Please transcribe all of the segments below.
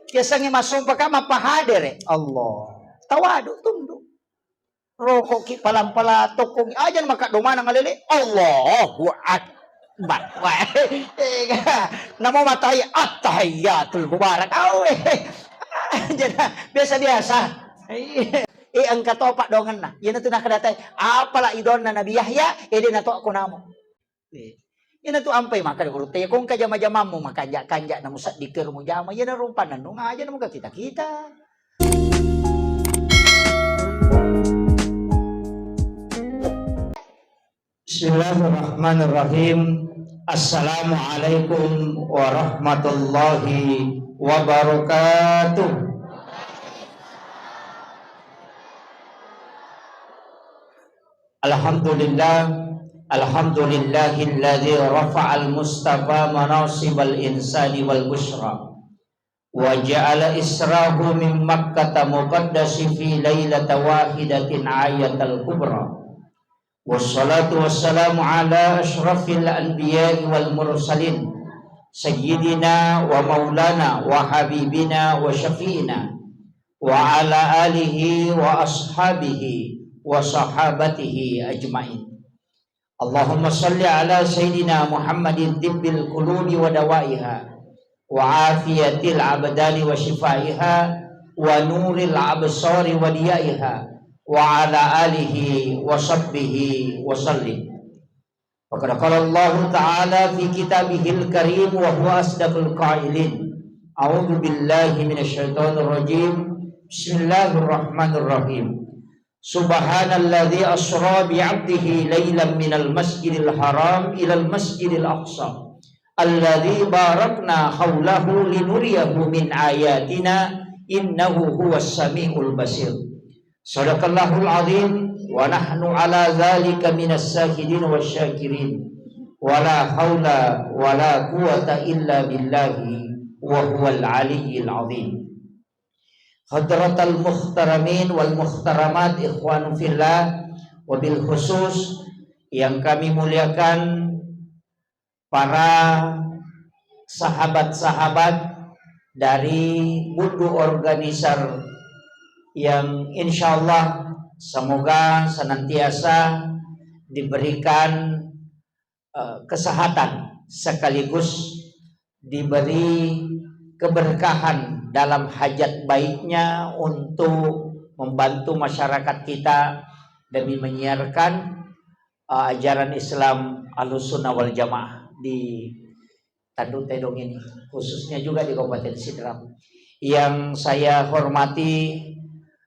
Biasanya masuk ka mapahader Allah. Tawado tunduk. Rokok ki palam-pala tokong ajan makaduma nang alili. Allahu akbar. Namo matay at-tahiyatul mubarak. Biasa-biasa. Ang katopak dongan na. Yan na ito nakadatay. Pala idon na Nabi Yahya. Edi na to ako namo. Yan na ito ampay makadagurute. Kung kajama-jama mo, makanja-kanja na mo sa dikir mo jama. Yan na rumpanan. Nung aja na mo kakita-kita. Bismillahirrahmanirrahim. Assalamualaikum warahmatullahi wabarakatuh. Alhamdulillahilladzi rafa'al mustafa manasibal insani wal bushra wa ja'ala israhu min makkata muqaddasi fi lailata wahidatin ayatal kubra. Wassalatu wassalamu ala ashrafil anbiya'i wal mursalin sayyidina wa maulana wa habibina wa syafi'ina wa ala alihi wa ashabihi wa sahabatihi ajma'in. Allahumma salli ala sayyidina Muhammadin tibbil qulubi wa dawaiha wa afiyatil abdali wa shifaiha wa nuril absari wa diyaiha wa ala alihi wa sahbihi wa sallim. Faqad qala Allah ta'ala fi kitabihil karim wa huwa asdaqul qailin. A'udzu billahi minasy syaithanir rajim. Bismillahirrahmanirrahim. Subhanalladzi asra bi 'abdihi lailan minal masjidil haram ilal masjidil aqsa alladzi barakna haulahu linuriyahu min ayatina innahu huwas samiul basir. Shadaqallahul azim wa nahnu ala dzalika minas syahidin wasyakirin wala haula wala quwata illa billahi wa huwal aliyyil azim. Hadratal muhtaramin wal muhtaramat ikhwanu fillah, wabil khusus yang kami muliakan para sahabat-sahabat dari budu organisar yang insyaallah semoga senantiasa diberikan kesehatan sekaligus diberi keberkahan dalam hajat baiknya untuk membantu masyarakat kita demi menyiarkan ajaran Islam Ahlussunnah wal Jamaah di Tanduk Tedong ini, khususnya juga di Kabupaten Sidrap. Yang saya hormati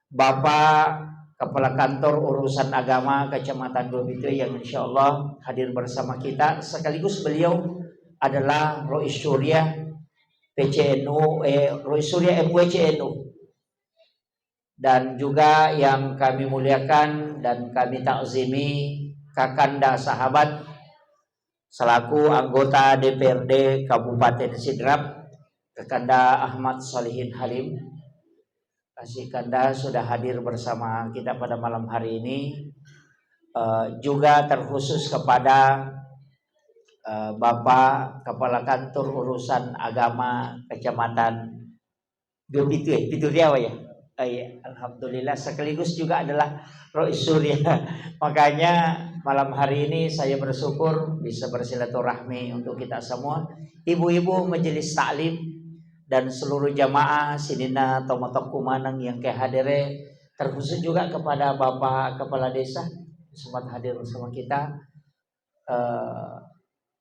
Bapak Kepala Kantor Urusan Agama Kecamatan Globito yang insya Allah hadir bersama kita, sekaligus beliau adalah Rois Surya PCNU, Rois Surya MWCNU, dan juga yang kami muliakan dan kami takzimi Kakanda sahabat selaku anggota DPRD Kabupaten Sidrap, Kakanda Ahmad Solihin Halim. Kasih Kanda sudah hadir bersama kita pada malam hari ini. Juga terkhusus kepada Bapak Kepala Kantor Urusan Agama Kecamatan Globito, Pituriawa ya. Alhamdulillah, sekaligus juga adalah Rois Surya. Makanya malam hari ini saya bersyukur bisa bersilaturahmi untuk kita semua, ibu-ibu majelis taklim dan seluruh jamaah Sidina Tomotok Kumanang yang kehadire, terkhusus juga kepada Bapak Kepala Desa sempat hadir bersama kita,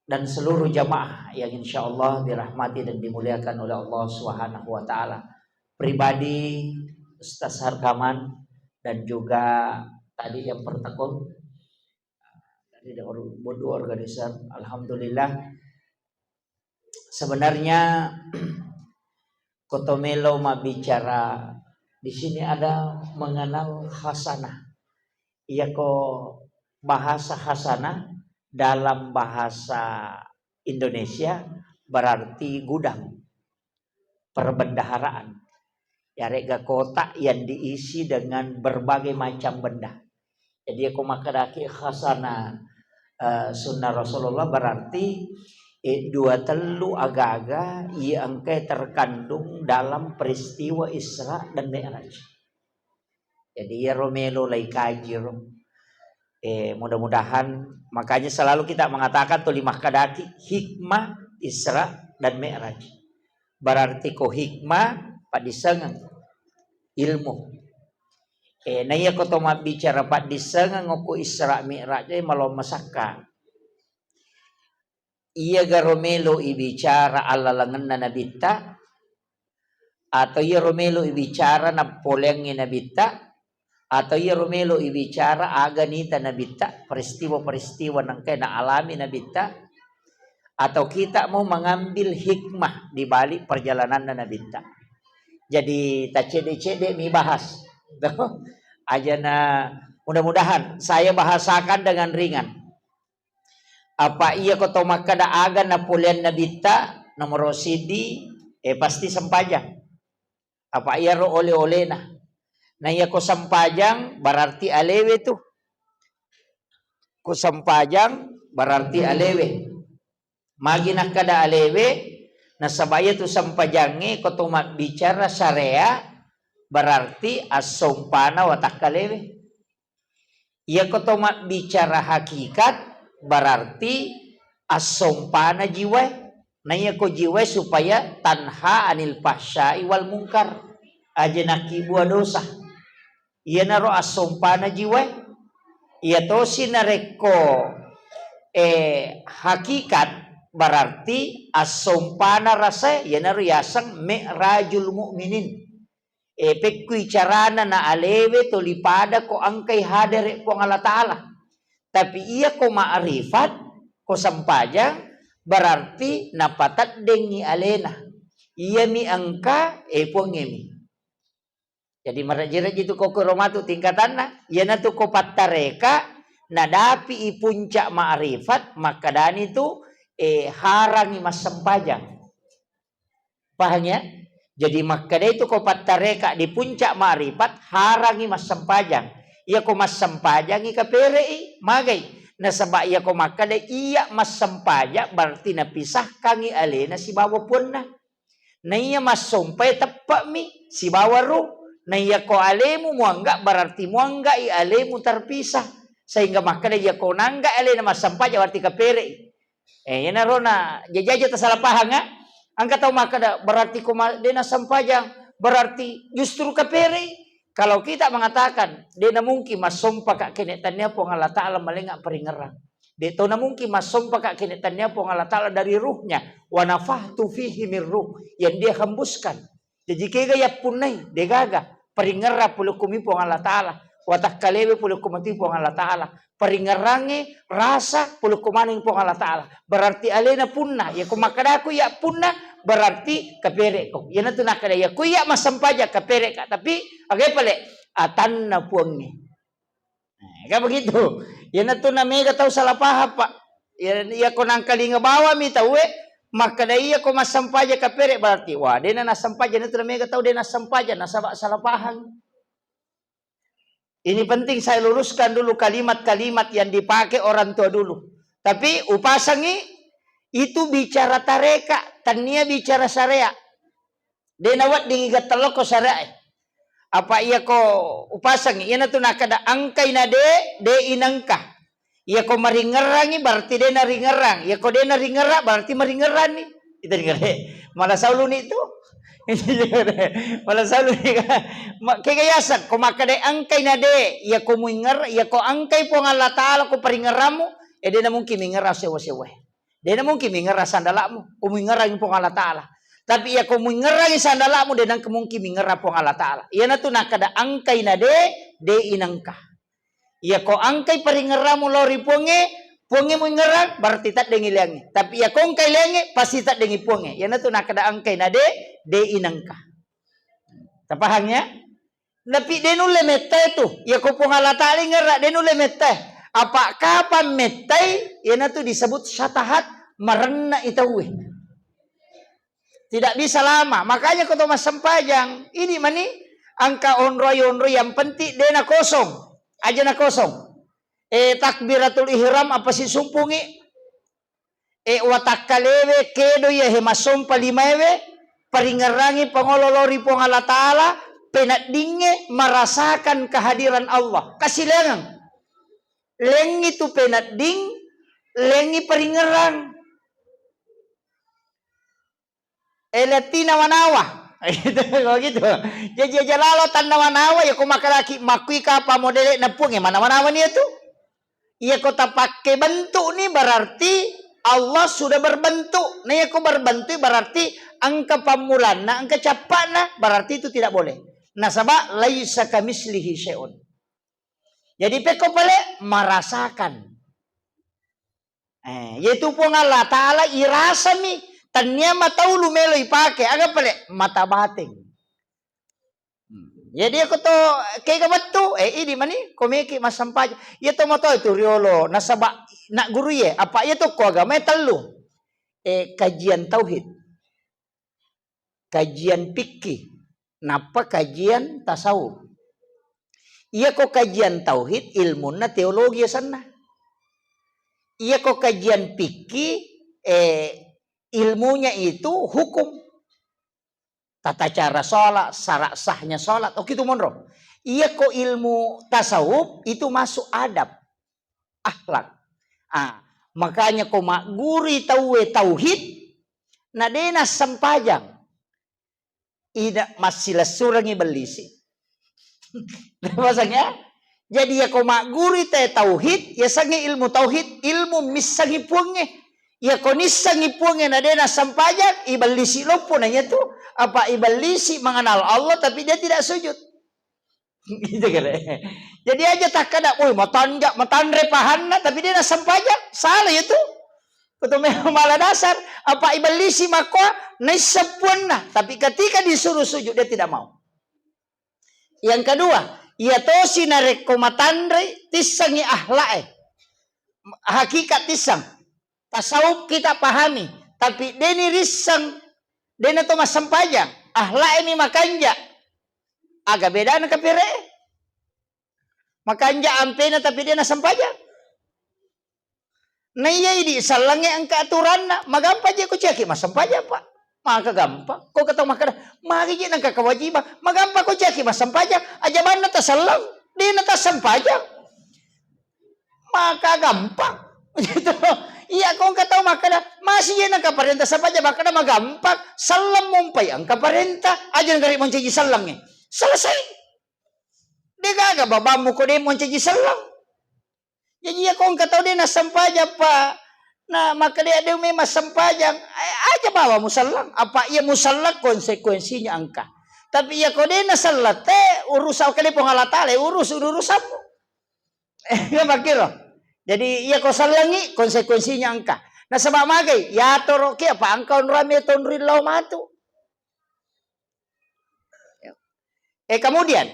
dan seluruh jamaah yang insya Allah dirahmati dan dimuliakan oleh Allah Subhanahu wa Ta'ala. Pribadi Ustaz Harkaman dan juga tadi yang pertekun dari bodoh organisar. Alhamdulillah, sebenarnya Kotomelo bicara di sini ada mengenal hasanah. Ia bahasa hasanah dalam bahasa Indonesia berarti gudang, perbendaharaan. Ya, rega kotak yang diisi dengan berbagai macam benda. Jadi aku makadaki hasanah sunnah Rasulullah berarti dua telu aga-aga yang terkandung dalam peristiwa Isra dan Mi'raj. Jadi ya Romelo lay kaji. Mudah-mudahan makanya selalu kita mengatakan tu 5 kadaki hikmah Isra dan Mi'raj. Berarti ko hikmah padisangan ilmu. Naya ko to bicara padisangan ko Isra Mi'raj malo masaka. Iya ga Romelo ibicara alla langan na nabita atau iya Romelo ibicara na polengin nabita atau iya Romelo ibicara aga nita nabita peristiwa-peristiwa nang kaya na alami nabita atau kita mau mengambil hikmah di balik perjalanan na nabita. Jadi tak cede-cede mi bahas. Aja na mudah-mudahan saya bahasakan dengan ringan. Apa iya ko to makada aga na pulian nabita nomor sidi pasti sempajang. Apa iya ro ole-ole na. Na iya ko sampajang berarti alewe tu. Ko sampajang berarti alewe. Magi na kada alewe na sabaya tu sampajangi ko to bicara syariah berarti as-sumpana watak kalewe. Iya ko to bicara hakikat berarti as-sumpana jiwa. Na iya ko jiwa supaya tanha anil fahsya'i wal munkar. Aja nakibuah dosa. Iya naro as-sumpana jiwa. Iya to sinareko hakikat berarti as-sumpana rasa. Iya naro yasang mi'rajul mu'minin. Pekui carana na alewe tolipada ko angkay hadere ko ng Allah Ta'ala. Tapi iya ko ma'arifat ko sampajang berarti napatat dengi alena. Iya mi angka pongemi. Jadi maraji-raji tu ko kuromatu tingkatan na. Iya na tu ko patareka na dapi ipuncak ma'arifat maka dani tu harangi mas sampajang. Paham ya? Jadi maka itu ko patareka di puncak ma'arifat harangi mas sampajang. Iya ko mas sampajang ikapere magay na sabay iya ko makada iya mas sampaja berarti napisahkan i alena si bawa pun na iya mas sumpay tappa mi si bawa ru na iya ko alemu muangga berarti muangga i alemu terpisah sehingga makada iya ko nangga alena mas sampaja berarti kapere yan na ro na jajaja ta salah pahang nga angka tau makada berarti ko dena sampajang berarti justru kapere. Kalau kita mengatakan dia na mungkin masompa ka kinetannya po ng Allah Ta'ala malinga peringerang. Dito na mungkin masompa ka kinetannya po ng Allah Ta'ala dari ruhnya. Wa nafahtu fihi min ruh. Yang dia hembuskan. Jadi kaya punay. Degaga. Peringera puluh kumi po ng Allah Ta'ala. Watak kalewe puluh kumati po ng Allah Ta'ala. Peringerangi rasa puluh kumaning po ng Allah Ta'ala. Berarti alena punna. Ya kumakadako ya punna. Berarti kapere ko. Yan na ito nakadaya. Kuya masampaja kapere ka. Tapi, agay pala, atan na puwangi. Kaya begitu. Yan na ito na may kataw sa lapaha pa. Yan ko nang kalinga bawa mi tawe. Makadaya ko masampaja kapere. Berarti, wah, di na nasampaja. Yan na ito na may kataw, di nasampaja. Nasa sa lapahan. Ini penting saya luruskan dulu kalimat-kalimat yang dipakai orang tua dulu. Tapi, upasangi, itu bicara tareka. Tania bicara syariah. Denawat dingigat telok ko syariah. Apa iya ko upasang. Iya na to nakada angkay na de inangka. Iya ko maringerangi berarti de na ringerang. Iya ko de na ringera berarti maringeran ni. Itu ngere. Malah saulo ni itu. Malah saulo ni. Kagayasan ko makada angkay na de. Iya ko muinger, iya ko angkay po ng Allah Ta'ala ko paringeramu. De na mungkin mingera sewa-sewa. Dia na mungkin mingera sandalamu, kumingera yung pong Allah Ta'ala. Tapi iya kumingera yung sandalamu, dia nang mungkin mingera pong Allah Ta'ala. Iya na to nakada angkay na de inangka. Iya ko angkay paringera mo lori ponge mo ingera, berarti tak dengi lengi. Tapi iya ko angkay lengi, pasti tak dengi ponge. Iya na to nakada angkay na de inangka. Tapahangnya? Tapi denule mette tu, iya ko pong Allah Ta'ala ingera, denule mette. Apa kapan metai yana tu disebut syatahat merenna itawi. Tidak bisa lama. Makanya kau mas sempajang. Ini mani angka onroy yang penting dena kosong. Aja na kosong. Takbiratul ihram apa si sumpungi. Watak kalewe kedo ya hemasompa limaewe. Peringerangi pengololori pong Allah Ta'ala, penadinge merasakan kehadiran Allah. Kasih lengang. Leng itu penading, lengi peringerang. Elatina wanawa. Gitu. Jadi jalalo tanda wanawa ya kumakalaki makui kapa modele na punge mana wanawa niya tu. Iya kota pakai bentuk nih berarti Allah sudah berbentuk. Nih aku berbentuk berarti angka pamulan, nah angka capana berarti itu tidak boleh. Nah sabab laisa kamislihi syai'un. Jadi peko pale merasakan. Yaitu pun Allah Ta'ala irasa nih. Tanya mata ulu melo ipake agak pale mata bating. Jadi aku to kayak betul ini mani komiki mas sampah. Ya to moto itu riolo nasaba nak guru ye apa ya to ko agama telu. Kajian tauhid. Kajian fikih. Napa kajian tasawuf. Iya kok kajian tauhid ilmunya teologi sana. Iya kok kajian fikih ilmunya itu hukum. Tata cara sholat, syarat sahnya sholat. Oh gitu monro. Iya kok ilmu tasawuf itu masuk adab. Akhlak. Makanya kok mak guri tauhid. Nadena sempajang. Ida masih surangi belisi. Maksudnya. Jadi ya kok mak guri tauhid. Ya sangi ilmu tauhid. Ilmu misangi punge. Ya kok nisangi punge nadena sempajang. Ibalisi lopo nanya tuh. Apa ibalisi mengenal Allah tapi dia tidak sujud. Gitu kan. Jadi aja tak kada, matandre pahanna tapi dia sampajak. Salah itu. Betul malah dasar. Apa ibalisi makwa naisapuna tapi ketika disuruh sujud dia tidak mau. Yang kedua, ia tosi narek matandre tisangi ahlae. Hakikat tisang. Tasawuf kita pahami, tapi deni risang dena to mas sampajang. Ahlae mi makanja. Agak beda na kapire. Makanja ampena tapi dia na sampajang. Na iya idi salange ang kaaturan na magampa je ko ceki mas sampajang pak. Maka gampang. Kau kata makada mari je nang kakawajiban. Magampa ko ceki mas sampajang. Ajaban na ta salang. Dia na ta sampajang. Maka gampang. Gitu. Iya kung kataw makada masih yan ang kaparenta sa padya makada magampak salam mumpay ang kaparenta aja ngari mo cigi salang selesai di gaga baba mo ko di mo cigi salang jadi ya kung kataw di nasampaja pa na makada ada may masampajang aja bawa mo salang apa iya mo salang konsekuensinya angka tapi iya ko di nasalate urusaw kali pongalatale urusan mo makiro. Jadi ia kau salangi konsekuensinya angka. Nah sebab magai ya toroki apa angkau rame tonrin lau matu. Kemudian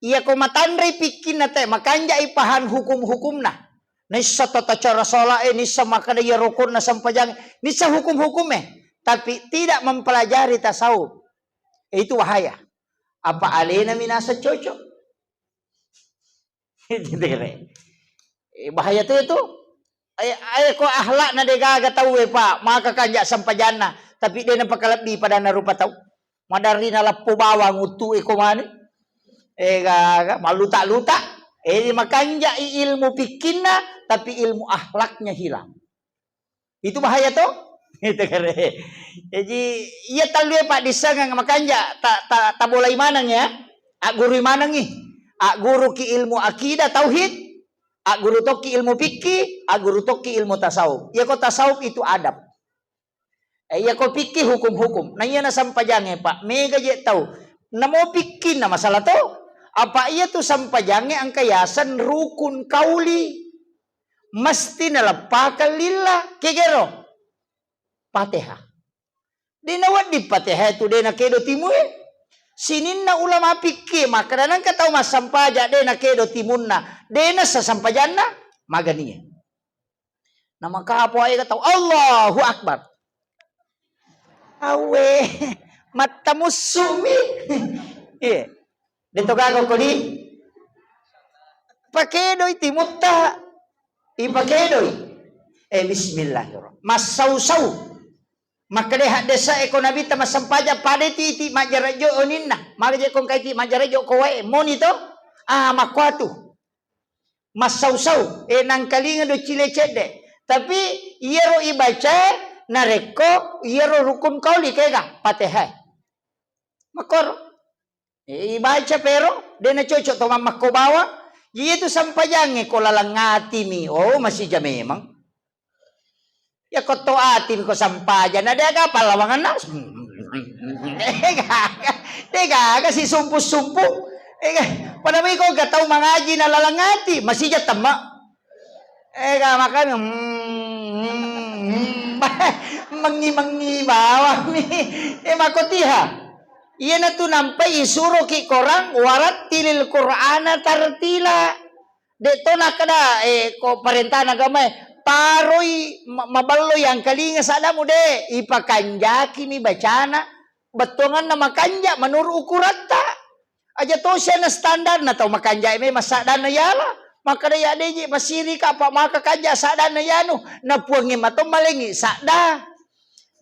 ia kau matandri pikin nate makanja ipahan hukum-hukumna. Nisa tata cara sholat nisa makana ia rukun na sampajang nisa hukum-hukumnya tapi tidak mempelajari tasawuf. Itu bahaya. Apa alena minasa cocok? Bahaya itu ay ko ahlak na degaga tahu pak maka kanja sampajana tapi dia nampak lebih pada narupa tahu madari na lapo bawang utu ko mani gaga maluta-luta makanja ilmu pikirna tapi ilmu ahlaknya hilang itu bahaya tuh itu kare jadi iya talu pak disangang makanja tak boleh manang ya guru manang guru ki ilmu akidah tauhid guru toki ilmu fikih, guru toki ilmu tasawuf. Ya kok tasawuf itu adab. Ya kok fikih hukum-hukum. Nah iya na sampajangnya pak. Mega je tahu. Namo fikih na masalah to. Apa iya tu sampajangnya ang kayasan rukun kauli. Mesti nalapakan lillah. Kegero. Fatihah. Di nawat di Fatihah itu dena kedo timuin. Sinin na ulama pikir maka danang kataw masampaja dena kedo timunna dena sa sampajanna maganiya. Na makapo ay kataw Allahu Akbar. Awe matamusumi. Dito gago ko di. Pakedoy timutta. Ipakedoy. Bismillahirrahmanirrahim. Masaw-saw. maka deha desa eko nabita masampaja pada ti majarajo oninna magaje kong kay ti majarajo ko wae monito makwatu masausau nang kalinga do cilecede tapi iero ibaca nareko iero rukun kauli kega patehai makor ibaca pero dena cocok to mamako bawa itu sampajange ko lalangati mi masih jam memang ya koto atin ko sampajan ada ka palawangan nas Tega kasi sumpu-sumpu panamay ko gataw mangaji na lalangati masih tama makanya mangi bawah mi makotiha iya na tu nampai isuro ki korang warat tilil Qur'ana tartila deto na kada ko parenta nagamay paroy maballo yang kalinga sada mo de ipakanjaki mi bacana betongan na makanja menurut ukuratta aja to siya na standar na to makanja may masada na yala maka daya deji masiri ka pa maka kanja sada na yano na puangi mato malingi sada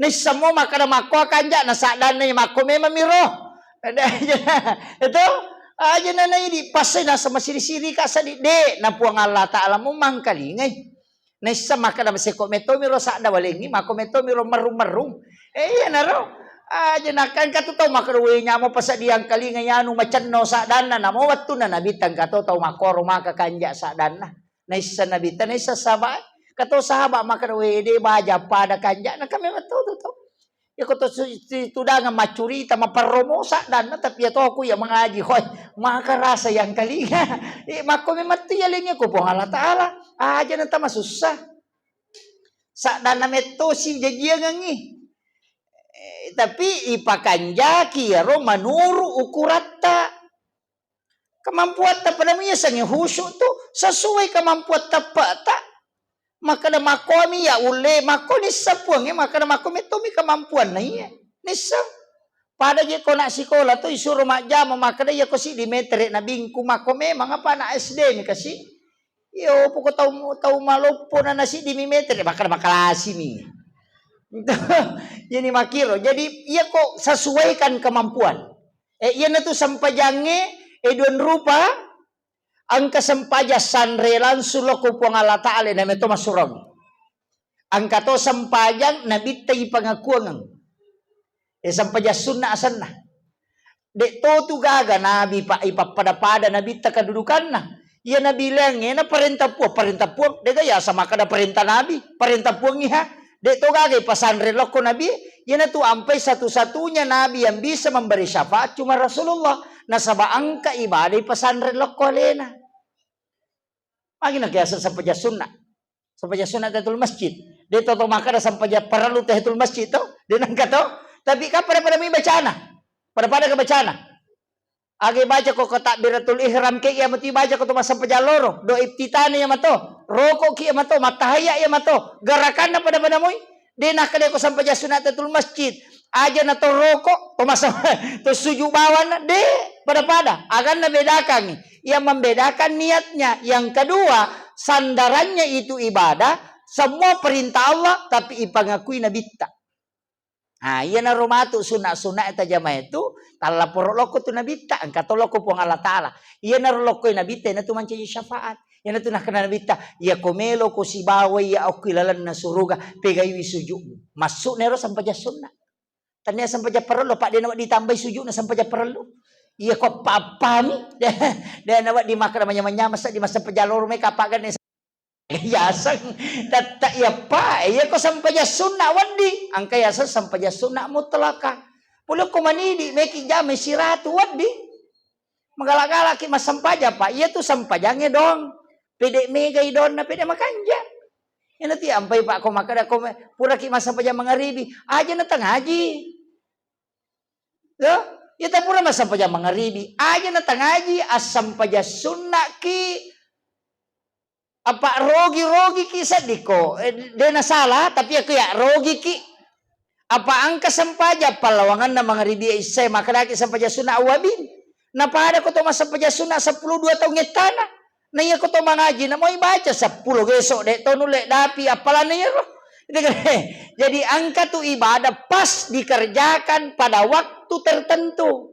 ni samo maka na makwa kanja na sada na mako may mamiro ito aja na ini pasay na sa masiri-siri ka sa de na puang Allah Ta'ala mo mangkalingay Nesa maka na masiko meto miro sa dawalingi mako meto miro marum yan aro aja nakan katutaw makaruwi nya mo pasa diyang kalinga yano machanno sa dana na mo watto na nabitang katutaw makoro makakanja sa dana nesa nabita nesa saba kato sahaba makaruwi de baja pada kanja na kami matuto to ya ko to tudang macurita maparomo sa dana tapi to ako ya mangaji hoy makarasa yang kalinga mako me matiyaling ko po Allah Ta'ala aja na tama susah sa dana meto si jajiangangi tapi ipakanjaki yaro manuru ukuratta kemampuan ta panamnya sangi husu tu sesuai kemampuan tapata maka na makomi ya ule makoni sapuang maka na makomi to mi kemampuan na iya nisa pada je ko na sikola to isuro majama maka na ya ko si dimetre na bingku makome mga pa na SD mi kasi yo poko tau malopo na nasi di mimeter maka makalasi mi jadi makiro jadi iya kok sesuaikan kemampuan iya na tu sampajange edon rupa ang kasampaja sanrelan suloko po nga lataale na meto masurag ang kato sampajang nabitay pangakuangang sampaja sunna asan na de to tu gaga nabi pa ipapada nabita kadudukan na iya nabilang na parenta po de gaya sama kada parenta nabi parenta po ngiha de to gagay pasanre loko nabi iya na tu ampay satu-satunya nabi yang bisa memberi syafaat cuma Rasulullah na sabaang kaibaday pasanre loko lena magi nagyasa sa pajasunna tatul masjid de to makada sampaja paralu tahitul masjid to dinang kato tapi ka pada may bacana pada ka bacana agi baca ko takbiratul ihram ke iya mati baca ko to masampaja loro do iftitani ya mato roko ki ya mato matahaya ya mato garakan na pada moy de nakade ko sampaja sunatatul masjid aja na to roko to masa to suju bawan de pada akan na bedakan yang membedakan niatnya yang kedua sandarannya itu ibadah semua perintah Allah tapi ipangakui nabita iya na rumatu sunna eta jama itu tala poroloko tu nabita angka toloko po Allah Ta'ala iya na roloko nabita na tu manci syafaat iya na tu nakana nabita iya komelo ko si baway ya okilalan na suruga pegaywi suju masuk nero sampaja sunna tanya sampaja perlu pak dia nak ditambah suju na sampaja perlu iya kok papami dan nak di makan namanya masa di masa pejalur mereka pagan yasan tata ya pa iya ko sampaja sunna wadi angka yasan sampaja sunna mutlaka pulo ko manidi meki jame siratu wadi magalagala ki masampaja pa iya tu sampajange dong pede megay don na pede makanja ina ti ampay pa ko makada ko pura ki masampaja mangaribi aja na tangaji yo ita pura masampaja mangaribi aja na tangaji asampaja sunna ki apa rogi ki sadiko dena salah tapi aku ya rogi ki apa angka sampaja palawangan na mga ribi isay makalaki sampaja sunna awabin na pada ko to masampaja sunna 12 tahun ngetana na iya ko to mangaji na mo ibaca 10 geso de to nule dapi apalan niya Jadi angka tuh ibadah pas dikerjakan pada waktu tertentu.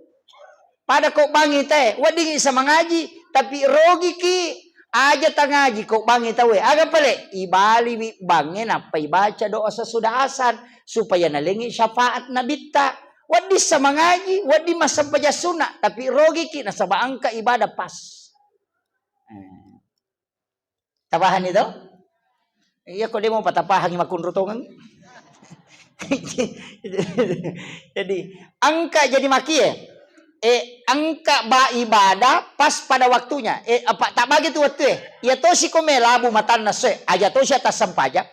Pada kok bangi teh, wadi sama ngaji, tapi rogi ki aja tangaji kok bangi tahu. Agak pale ibali bangin apa ibaca doa sesudah asar supaya nalengi syafaat nabita. Wadi sama ngaji, wadi masa paja sunnah, tapi rogi ki nasaba angka ibadah pas. Tapahan itu? Iya kok dia mau patapahan makun rutongan. Jadi angka jadi maki ya. Angka ba ibadah pas pada waktunya. Apa tak bagi tu waktu ya to si kome labu matan nase aja to si atas sampajak.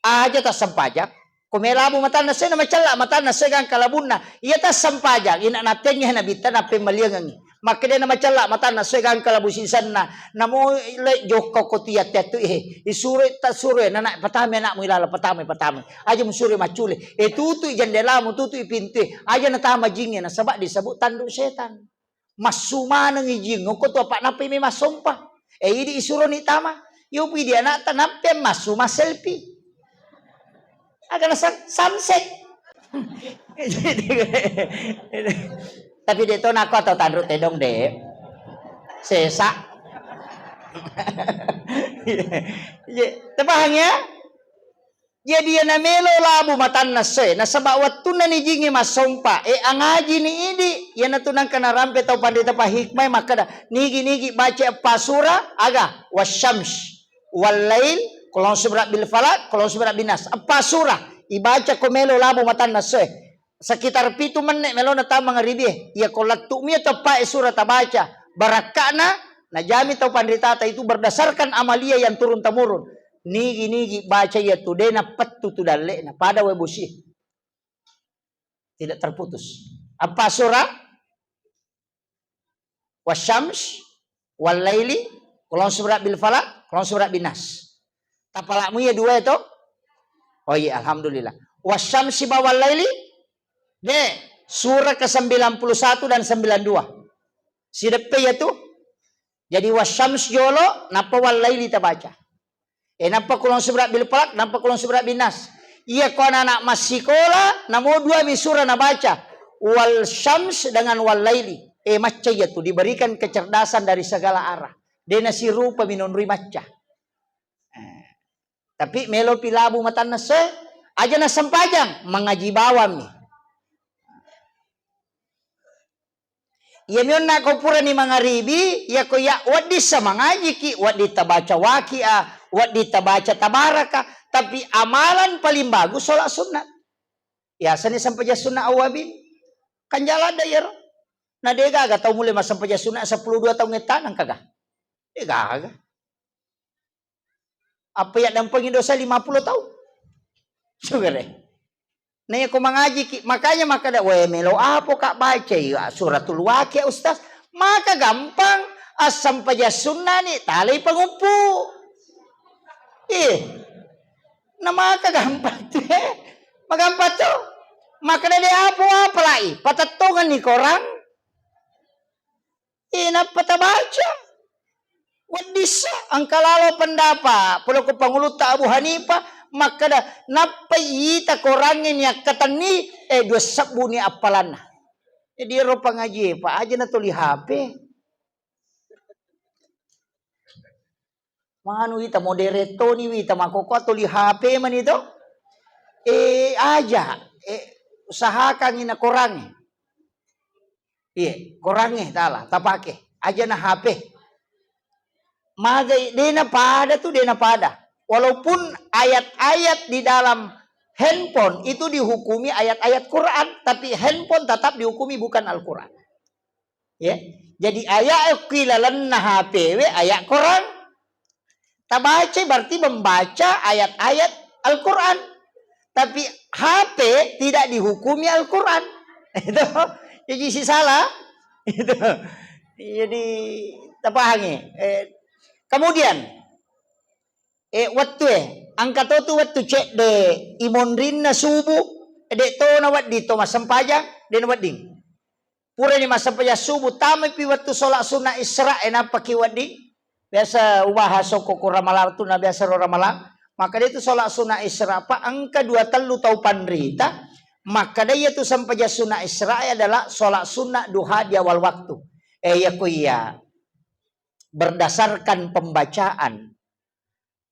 Aja tas sampajak. Kome labu matan nase na macala matan nase kan kalabunna. Iya tas sampajak ina natenya na bitan ape maliangan. Maka dia na macala matan nase kan kalabusisan na namo le joko ko tiat tu isure ta sure na patame na mo ilala patame aja musure macule tutu jendela mo tutu pintu aja na tama jingnya na sabak disebut tanduk setan masuma nang ijing ko to apa napi mi masompa idi isuro ni tama yupi dia na tanape masuma selfie aga na sunset tapi dia tu nak kau tahu tanduk tedong deh sesak Tapahangnya jadi na melo labu matan nase na sabak waktu na ni jingi masompa ang ngaji ni idi yan na tunang kanarampe tau pandita pa hikmay makada nigi baca pasura aga wasyams walail kolong subrat bil falak kolong subrat binas pasura ibaca ko melo labu matan nase sekitar 7 menit melo na tamang ribi ya kolat mi tepa surat baca barakana na jami tau pandita itu berdasarkan amalia yang turun temurun nigi baca ya tude na patu tu dalle na pada webusi tidak terputus apa surah wasyams walaili kolong surat bil falak kolong surat binas tapalakmu ya 2 itu oh iya alhamdulillah wasyamsi bawal laili surah ke-91 dan 92 sidepe ya tu jadi wasyams jolo napa wal laili ta baca napa kulong surat bil falak napa kulong surat binas iya ko anak masih sekolah namo 2 mi surah na baca wal syams dengan wal laili maca ya tu diberikan kecerdasan dari segala arah dena si rupa minunri maca tapi melo pilabu matan nase aja na sampajang mengaji bawam ni ya mion na ko pura ni mga ribi ya ko ya wadi sa mangaji ki wadi tabaca waki wadi tabaca tabaraka tapi amalan paling bagus sholat sunat ya sani sampaja sunat awabin kanjala dayer na dega aga tau mulai mas sampaja sunat 12 tahun ngetanang kaga dega aga apa ya dampangin dosa 50 tahun sugare Nih aku mengaji makanya maka melo apa kak baca ya suratul Waqiah ustaz maka gampang asam paja sunnah nih tali pengumpu nama maka gampang tuh magampang tuh maka dia apa lagi patatungan nih korang napa baca wadisa angkalalo pendapat pulau ke pangulut Abu Hanifah maka dah napa ita korangin ya katani 2 sabu ni apalan jadi rupa ngaji pak aja na tuli HP manu ita modereto ni ita makoko tuli HP man itu aja usahakan ina korangin korangin tala tapake aja na HP magai dena pada walaupun ayat-ayat di dalam handphone itu dihukumi ayat-ayat Quran, tapi handphone tetap dihukumi bukan Al-Quran. Ya, jadi ayat kilalan HP ayat Quran. Tabaca berarti membaca ayat-ayat Al-Quran, tapi HP tidak dihukumi Al-Quran. Itu jadi si salah. Itu jadi tapahangi. Kemudian waktu angka tu waktu cek de imonrin na subuh de to na wat dito masampaja de na wading pura ni masampaja subuh tama pi waktu solat sunat Isra na pakiwadi biasa ubah hasok ko ramalan tu na biasa ramalan Maka dia itu sholat sunnah Isra pak angka 23 tau pandrita. Maka dia itu sampai sunnah Isra adalah sholat sunnah duha di awal waktu. Ya kuya berdasarkan pembacaan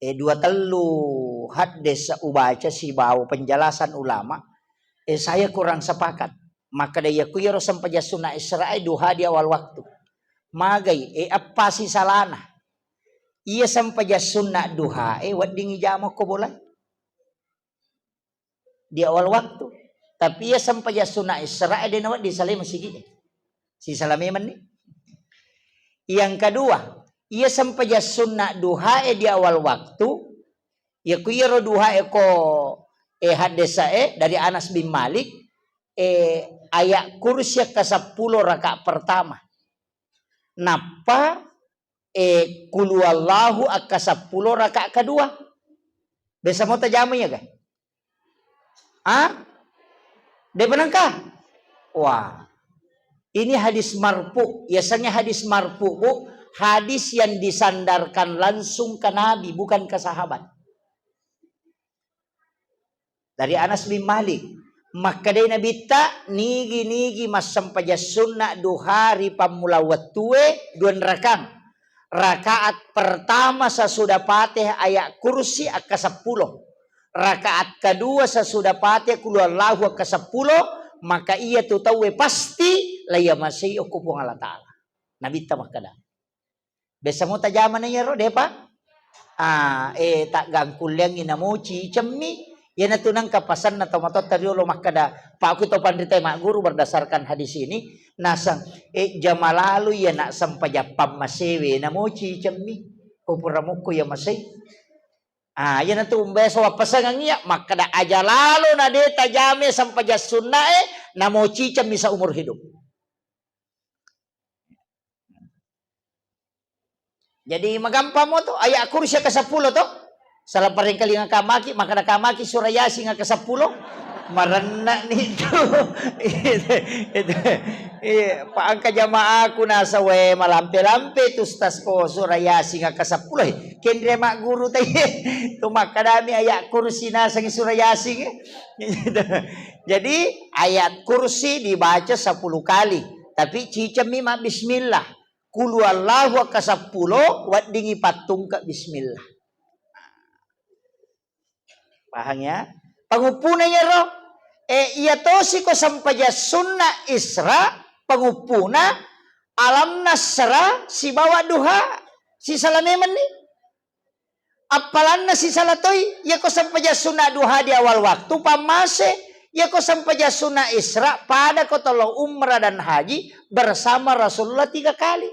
23 hadis ubaca si bau penjelasan ulama. Saya kurang sepakat. Maka dia kuya sampai sunnah Isra duha di awal waktu. Magai apa si salana? Ia sampai sunnah duha wadingi jamo ko boleh di awal waktu. Tapi ia sampai sunnah Isra dia nawat di salim masigi. Si salami man ni. Yang kedua, ia sampai sunnah duha di awal waktu. Ya kuya duha ko hadis dari Anas bin Malik ayat kursi ke-10 rakaat pertama. Napa kul wallahu ke-10 rakaat kedua. Bisa mau tajamunya kan? Dia benangkah? Wah. Ini hadis marfu. Biasanya hadis marfu hadis yang disandarkan langsung ke Nabi, bukan ke sahabat. Dari Anas bin Malik. Maka dia Nabi tak nigi mas sampai sunnah duhari pamula watue 2 rakang. Rakaat pertama sesudah Fatihah ayat kursi ke-10. Rakaat kedua sesudah Fatihah kul wallahu ke-10. Maka ia tu tahu pasti laya masih okupong Allah Ta'ala. Nabi tak makada. Besa mo tajaman niya ro, depa? Tak gangkulyang inamuci cemmi. Yan na tunang kapasan na tomatot tariolo makada. Pa ako to pandritay mak guru berdasarkan hadis ini. Nasang jamalalu yan na sampaya pamasewe namuci cemmi. Kupuramuko ya masay. Yan na to beso pasangan niya. Makada aja lalu na de tajame sampaya sunnah namuci cemmi sa umur hidup. Jadi magampang mo to ayat kursi ke-10 to. Salah paring kali nga kamaki maka na kamaki surayasi nga ke-10 marana nito. Paang kajamaah ko nasa we malampe-lampe tustas ko surayasi nga ke-10. Kendre mak guru tayo. Tumakadami ayat kursi nasa surayasi. Jadi ayat kursi dibaca 10 kali. Tapi cicami mak bismillah. Kul wallahu ke-10 wadingi patung ke bismillah. Paham ya? Pangupunanya roh. Iya to si ko sampaya sunnah Isra pangupuna alam nasra si bawa duha si salameman ni. Apalan na si salatoy ya ko sampaya sunnah duha di awal waktu pamase ya ko sampaya sunnah Isra pada ko tolo umrah dan haji bersama Rasulullah 3 kali.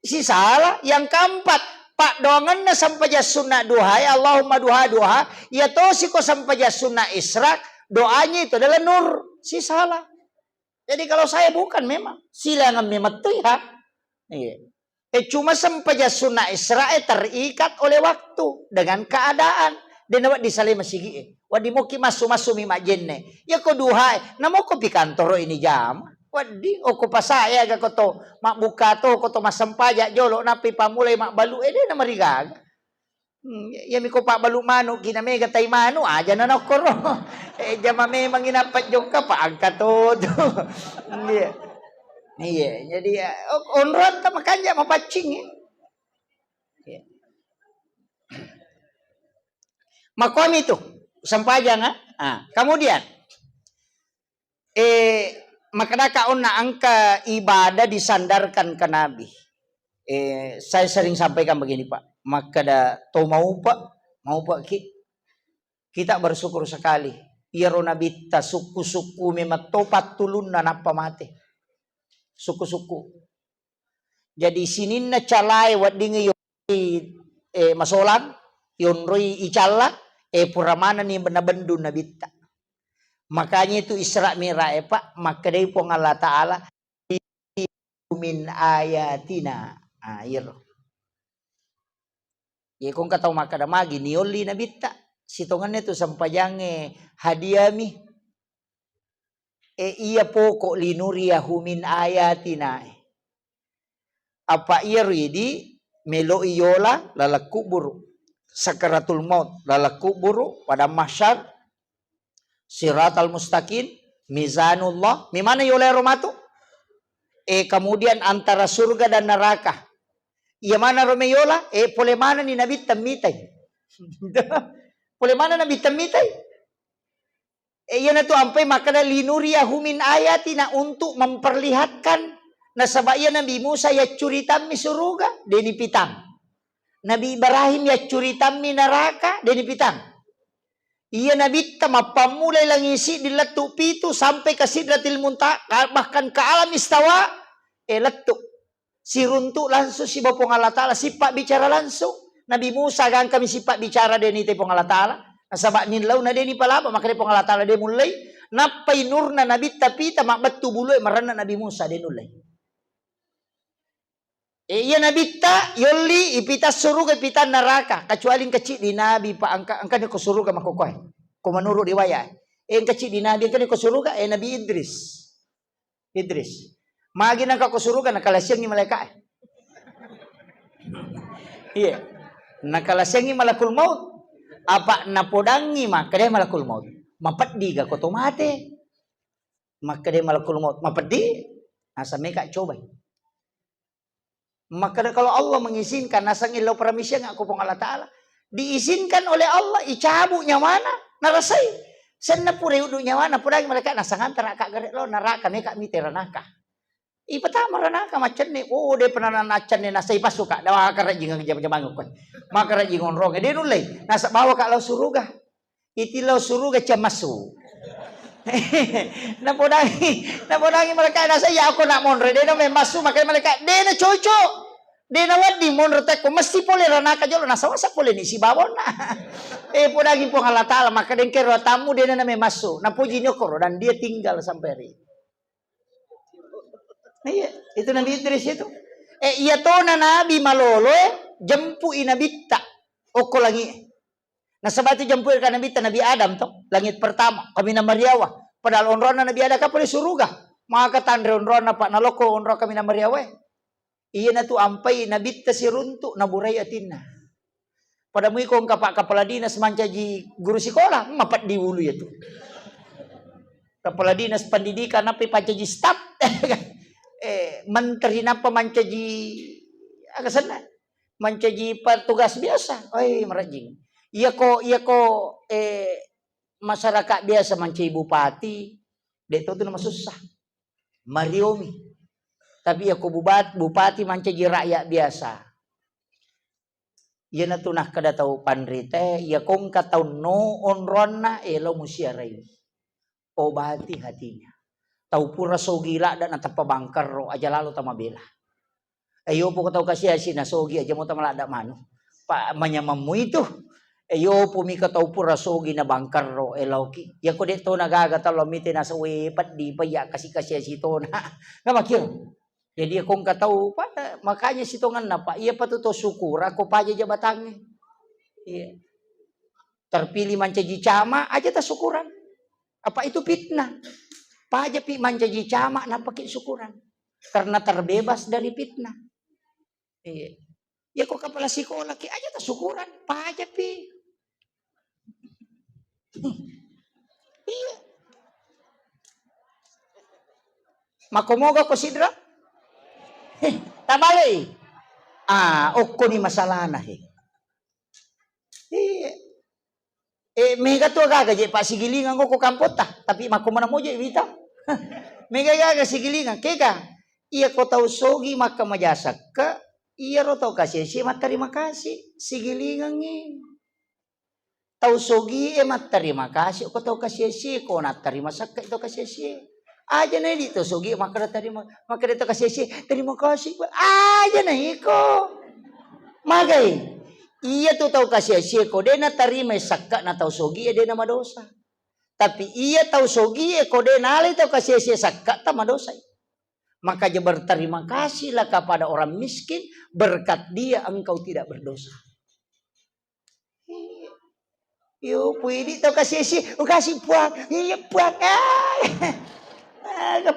Si salah yang keempat pak doangan na sampai sunnah duha ya Allahumma duha ya to si ko sampai sunnah Isra doanya itu adalah nur si salah. Jadi kalau saya bukan memang silangan memang tuh ya. Cuma sampai sunnah Isra terikat oleh waktu dengan keadaan dan awak disalih masigi wadi mo ki masu mi majenne ya ko duha namo ko pikantoro ini jam. Wadi ko pasaya ga ko to mak buka to ko to masampaja jolo napi pamulay mak balu ede na marigag. Ya mi ko pa balu mano kinamega tay mano aja na nakoro. Jama memang inapat jok ka pa angka todo. Iya, jadi onron ta makanya mapacing. Makom itu sampaja nga. Kemudian makanya kaon na angka ibadah disandarkan ke Nabi. Saya sering sampaikan begini Pak. Maka to mau Pak kita bersyukur sekali. Iro Nabi ta suku-suku memang topat tulun na napa mate. Suku-suku. Jadi sinin na calay wadingi masolan yon roy icalla puramana ni benabendu Nabi ta. Makanya itu Isra Mi'raj Pak, maka dari pong Allah Ta'ala min ayatina. Ya kung kataw makadamagi nioli na bita. Sitongan itu sampayange hadiami. Iya poko linuriyahu min ayatina. Apa iya ridi melo iyola lalakubur. sakaratul maut, lala kubur, pada mahsyar, siratal mustaqim, mizanullah, mimana yoleh romatu? Kemudian antara surga dan neraka. Iya mana romeyola? Pole mana ni nabi tamitai? Pole mana nabi tamitai? Iya na tu ampai makana linuriyahu min ayatina, untuk memperlihatkan nasabaya Nabi Musa ya curitam mi suruga deni pitang. Nabi Ibrahim ya curitam mi neraka deni pitang. Iya Nabi tamapamulai lang isi diletuk pitu sampai ke sidratil muntaha, bahkan ke alam istawa letuk. Si runtuk langsung si bapong Allah Ta'ala, sipak bicara langsung. Nabi Musa kan kami sipak bicara deni tepong Allah Ta'ala. Nasabak nilaw na deni palapa, maka tepong Allah Ta'ala de mulai. Napay nur na Nabi tapi tamak betu bulu marana Nabi Musa de mulai. Iya Nabi ta yoli ipita suruga ipita neraka. Kecuali kecil di Nabi pa angka ko suruga makokoy. Ko menurut riwayat. Kecil di Nabi angka ko suruga Nabi Idris. Idris. Magi na ko suruga nakalasyang ni malaikat. Iya. Nakalasyang ni malakul maut. Apa napodangi makade malakul maut. Mapadi ka ko tomate. Makade malakul maut. Mapadi. Asa meka coba. Maka kalau Allah mengizinkan nasang ilau peramisya ngaku pong Allah Ta'ala, diizinkan oleh Allah, icabu nyamana narasay. Sana pura udu nyamana pura mereka nasangan teraka garet lo naraka meka mitera naka. Ipatama ranaka macam ni, de pernah nacan ni nasay pasuka, dawa karajing ang jam-jamang ko. Maka rajing onrong, de nulay nasa bawa ka law suruga. Itilaw suruga camasu. Napodangi mereka nasa ya ako na monre de na may masu makay mereka de na chocho de na wadi monre tek ko mesti pole ranaka jolo nasa wasa pole ni si babon na podagi po Allah Ta'ala maka den kero tamu de na may masu napuji nyokoro dan dia tinggal sampai hari. Iya itu Nabi Idris itu iya to na nabi malolo jempu inabitta oko lagi. Nah sebab itu jemput ke Nabi Adam toh langit pertama kami na Mariawa padahal onrona Nabi Adam ka pole suruga maka tandre onrona pak naloko onro kami na Mariawa iya na tu ampai Nabi ta si runtuk na buray atinna pada mu ikong kapak kepala dinas mancaji guru sekolah mapat di wulu ya tu kepala dinas pendidikan napi pancaji staf menteri napa mancaji agasana mancaji petugas biasa oi merajing. Iya ko masyarakat biasa manci bupati, deto tu nama susah, mariomi. Tapi iya ko bupati manci rakyat biasa. Iya na tunah kada tahu panrite, iya kong katau no onrona elo musiarai. Obati hatinya. Tahu pura sogila dan atapa bangkar ro aja lalu tama bela. Ayo po katau kasih asina sogi aja mo tama lada mano. Pak manyamamu itu. Yo pumika tau pura sogi na bangkar ro elauki. Ya ko dito nagaga talo mite na sa wepat di pa ya kasi sito na. Ngamakir. Jadi akong katau pa makanya sitongan na pa. Iya pa to syukur ako pa aja batangnya. Iya. Terpilih mancaji cama aja ta syukuran. Apa itu fitnah? Pa aja pi mancaji cama na pakai syukuran. Karena terbebas dari fitnah. Iya. Ya kok kepala sekolah ki aja ta syukuran. Pa aja pi. Iya. Makomoga ko sidra? Tabali. Okko ni masalah na he. Iya. Mega to gaga je pa sigilingan ko kampot ta, tapi makomana mo je wita. Mega gaga sigilingan kega. Iya ko tau sogi maka majasak ka. Iya ro tau kasih terima kasih sigilingan ni. Tau sogi mat terima kasih ko tau kasih ko na terima sakka itu kasih aja na dito sogi maka terima maka dito kasih terima kasih aja na iko magay iya tu tau kasih ko de na terima sakka na tau sogi de na madosa tapi iya tau sogi ko de na ali tau kasih sakka ta madosa maka dia berterima kasihlah kepada orang miskin berkat dia engkau tidak berdosa. Yo, pwede tau kasih kasih puang. Iya puang.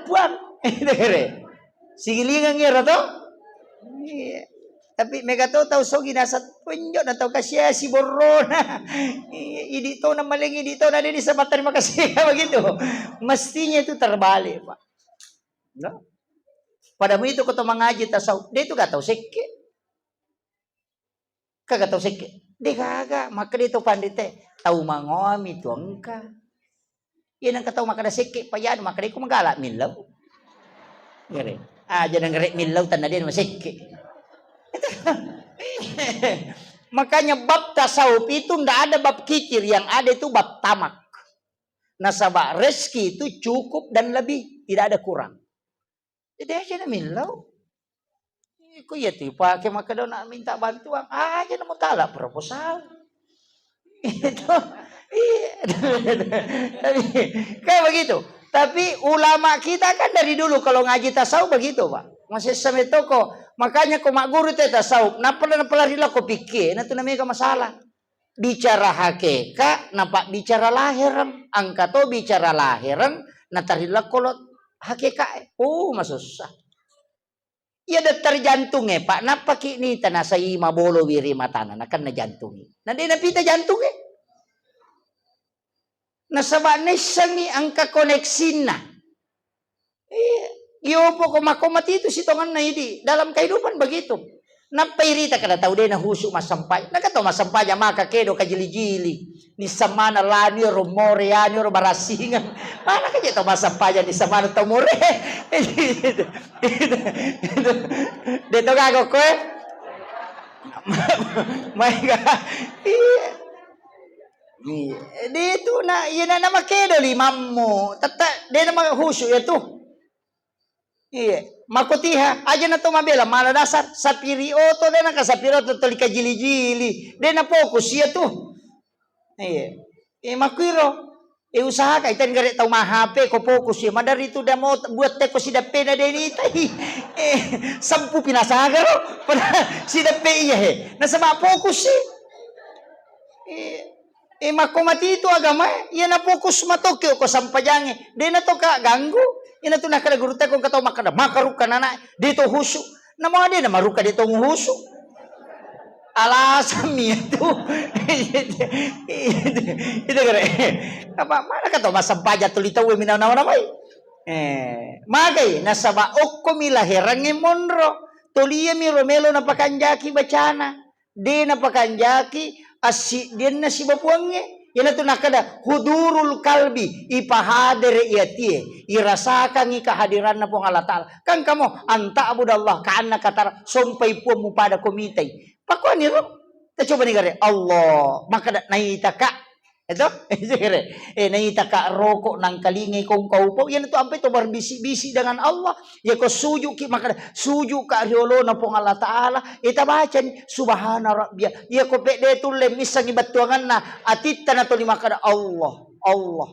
Puang. Sige lingan ngira to. Tapi mega tahu so ginasat punyo na tahu kasya si Borona. Idito na maling idito na din sa mata terima kasih begitu. Mestinya itu terbalik, Pak. No? Pada itu kau mengaji tasawuf, dia itu gak tahu sikit. Kagak tahu sikit. Dia kagak, maka dia itu pandite tahu mangomi tu angka. Yan ang kataw makada sikit payan, maka dia ko magala milaw. Gari. Jangan ngerek milaw tan na din masiki. Makanya bab tasawuf itu ndak ada bab kikir, yang ada itu bab tamak. Nasabah rezeki itu cukup dan lebih, tidak ada kurang. Jadi aja na milaw. Ko ya ti pakai maka daw na minta bantuan. Aja na mo tala proposal. Itu kayak begitu. Tapi ulama kita kan dari dulu kalau ngaji tasawuf begitu, Pak. Masih sampai toko. Makanya ko mak guru teh tasawuf. Napala rila ko pikir, na tu namanya masalah. Bicara hakikat, nampak bicara lahiran. Angka to bicara lahiran, na tarila kolot hakikat. Masusah. Iya ada terjantungnya, Pak. Napa kini tanah saya mabolo wiri matana, nakan na jantungi. Nanti napita jantungnya. Nasaba nesang angka koneksina. Iyo po kumakomati itu sitongan na hindi. Dalam kehidupan begitu. Napairita kada tahu dia na husuk masampay. Nakataw masampay maka kedo kajili-jili. Ni samana lani rumore yani barasingan. Mana kaya to masampay ni samana tomore. Dito gago ko eh. Maiga. Dito na yan na makedo limammo. Tata dia na mahusuk itu. Iya, makutiha aja na to mabela mala dasar sapiri oto de na kasapiro to tolika jili-jili. De na fokus ya tu. Iya. Makwiro. Usaha ka itan gare tau mahape ko fokus ya. Madar itu da mo buat te ko sida pena de ni tai. Sampu pinasaga ro. Pada sida pe iya he. Na sama fokus si. Makomati itu agama ya na fokus matokyo ko sampajange. De na to ka ganggu. Ina tu nakala guru kung kataw makada makaruka na dito husu. Na mga din na maruka dito ng husu. Alasam itu. Itu kare. Apa mana kataw masampaja tulitaw minaw na may. Magay nasa baok ko milahirang monro. Tuliya mi Romelo na pakanjaki bacana. Di na pakanjaki din na si bapuangnya. Yan ito nakada hudurul kalbi ipahadir iyati irasakan kehadiran na pong Allah Ta'ala kan kamo anta abudallah kaan nakatar sumpay po mo pada komitay pakuan nito coba ni gare Allah maka naita ka ito naita ka rokok ng kalingay kong kaupo yan ito ampay to barbisi-bisi dengan Allah ya ko suju ki maka suju ka riolo na pong Allah Ta'ala itabacan subhana rabbiyah ya ko pede tulem isang ibatuangan na atita na to lima kada Allah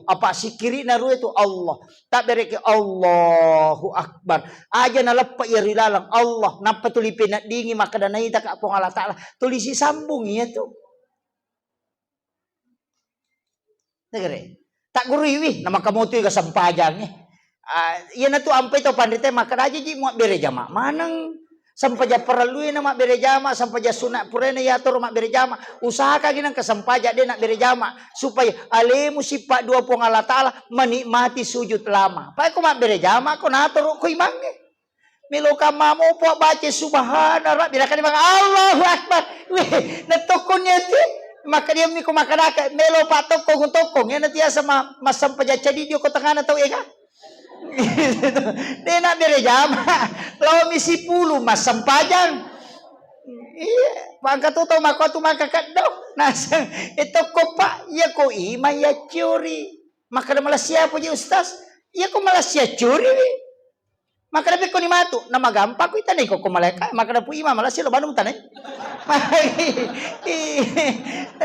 apa sikiri na ru itu Allah tak bereke Allahu akbar aja nalapa irilalang Allah napa tulipin na dingi maka naita ka pong Allah Ta'ala tulisi sambung ya to negere tak guriwi nama kamu tu kasampajang yan na tu ampay to pandite makaraji ji mo berejama manang sampaja perluin nama berejama sampaja sunat purena ya to mak berejama usaha ka ginang kasampaja de nak berejama supaya alemu sipak dua pong Allah Ta'ala menikmati sujud lama pa ko mak berejama ko natoro ko imange milo ka mamo po baca subhana rabbil kan Allahu akbar natokon yati maka dia mi ko makanaka melo patok kong tokong yan tiya sa masampaja chadi dio ko tangana taw eka de na berejama law mi si pulo masampajan pagkatuto makoto makakaddaw nasa ito ko pa ya ko ima ya curi maka na malasya po di ustaz ya ko malasya curi maka na ko ni matu na magampa ko itanay ko kumaleka maka na po ima malasya lo banong tanay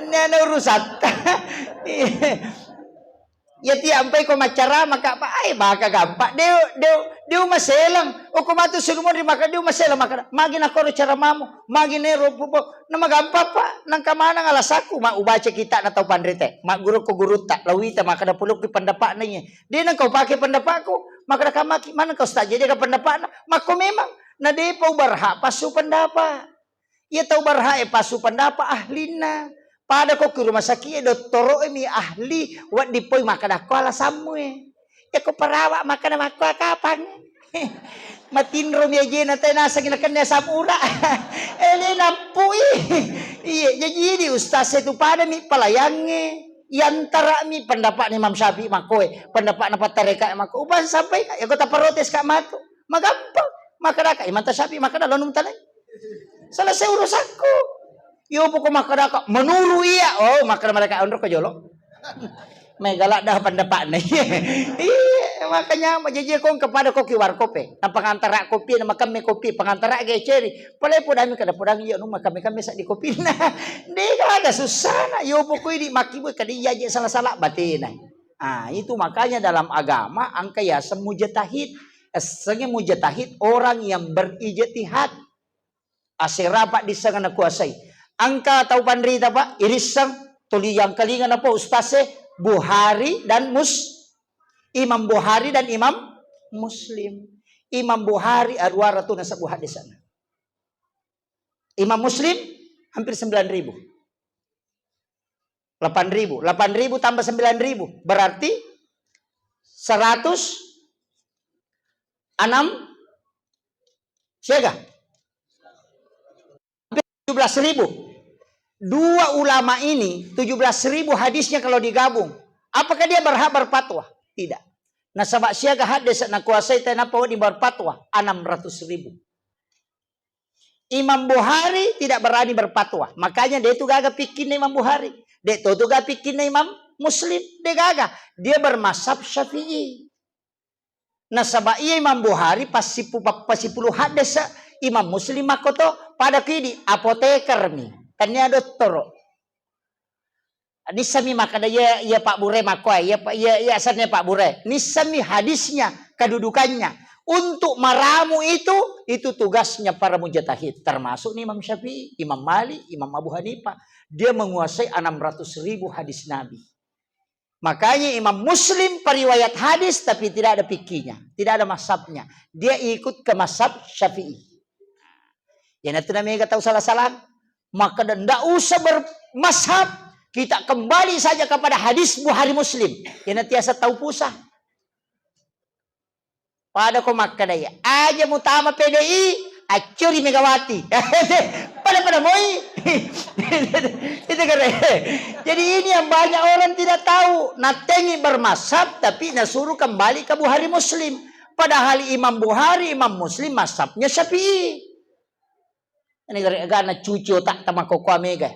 na urusat ya tiampay ko macara maka pa ay baka gampa deu maselang o kumato sulumon di maka deu maselang maka magin ako ro cara mamo magin ero pupo na magampa pa nang kamana nga lasaku maubaca kita na taw pandrite maguro ko guruta lawita maka na pulok ki pandapa na niya di nang kau pake pandapa ko maka kamaki man kau sta jadi ka pandapa na mako memang na di pa barha pasu pandapa Ia tahu barhae pasu pendapat ahlina. Pada ko ke rumah sakit doktoro mi ahli wat dipoi makan aku ala samue. Ya ko parawak makan aku kapan? Matinro mi aje na tayo nasa ginakan niya samura. Ele nampui. Iya jadi ustaz itu pada mi palayange. Yantara mi pendapat ni Imam Syafi'i makoy, pendapat na patareka mako. Uban sampai ya ko ta protes ka mako. Magampang. Makaraka Imam Syafi'i makada lonum talay. Selesai urusanku. Yo po ko makadaka menuru iya. Oh, makada mereka undur ke jolok. Megalak dah pendapat na. Iya, makanya majiji ko kepada koki warkope. Na pangantara kopi na makame kopi pangantara ge ceri. Pala po dami kada podang iya no makame sa di kopi na. Di kada susah na. Yo po ko di makibu kadi yaje salah-salah batin. Ah, itu makanya dalam agama angka ya semujatahid. Senge mujatahid orang yang berijtihad. Asirapat di sana kuasai. Angka tahu pandrita Pak, irisang tuli yang kalingan apa ustase Bukhari dan Imam Bukhari dan Imam Muslim. Imam Bukhari arwara tu nasa buhat di sana. Imam Muslim hampir 9.000. 8.000. 8.000 tambah 9.000 berarti 106 siaga 17.000. Dua ulama ini 17.000 hadisnya kalau digabung. Apakah dia berhak berfatwa? Tidak. Nah sabak siaga hadis na kuasai tanapa di berfatwa 600.000. Imam Bukhari tidak berani berfatwa. Makanya dia itu gagah pikin Imam Bukhari. Dia itu gagah pikin Imam Muslim. Dia gagah. Dia bermazhab Syafi'i. Nah sabak iya Imam Bukhari pasti puluh hadis Imam Muslim makoto pada kini apoteker nih. Kanya doktor. Nisami makada ya Pak Bure makoy ya asalnya Pak Bure. Nisami hadisnya kedudukannya untuk meramu itu tugasnya para mujtahid termasuk Imam Syafi'i, Imam Malik, Imam Abu Hanifah. Dia menguasai 600.000 hadis Nabi. Makanya Imam Muslim periwayat hadis tapi tidak ada fikihnya, tidak ada mazhabnya. Dia ikut ke mazhab Syafi'i. Ya nanti namanya tahu salah-salah. Maka tidak usah bermazhab. Kita kembali saja kepada hadis Bukhari Muslim. Yang nanti asa tahu pusah. Pada ko makadaya. Aja mutama PDI. Acuri Megawati. Pada moi. Itu kata. Jadi ini yang banyak orang tidak tahu. Natengi bermazhab. Tapi nasuruh kembali ke Bukhari Muslim. Padahal Imam Bukhari, Imam Muslim mazhabnya Syafi'i. Ini gara-gara cucu tak tamako mega.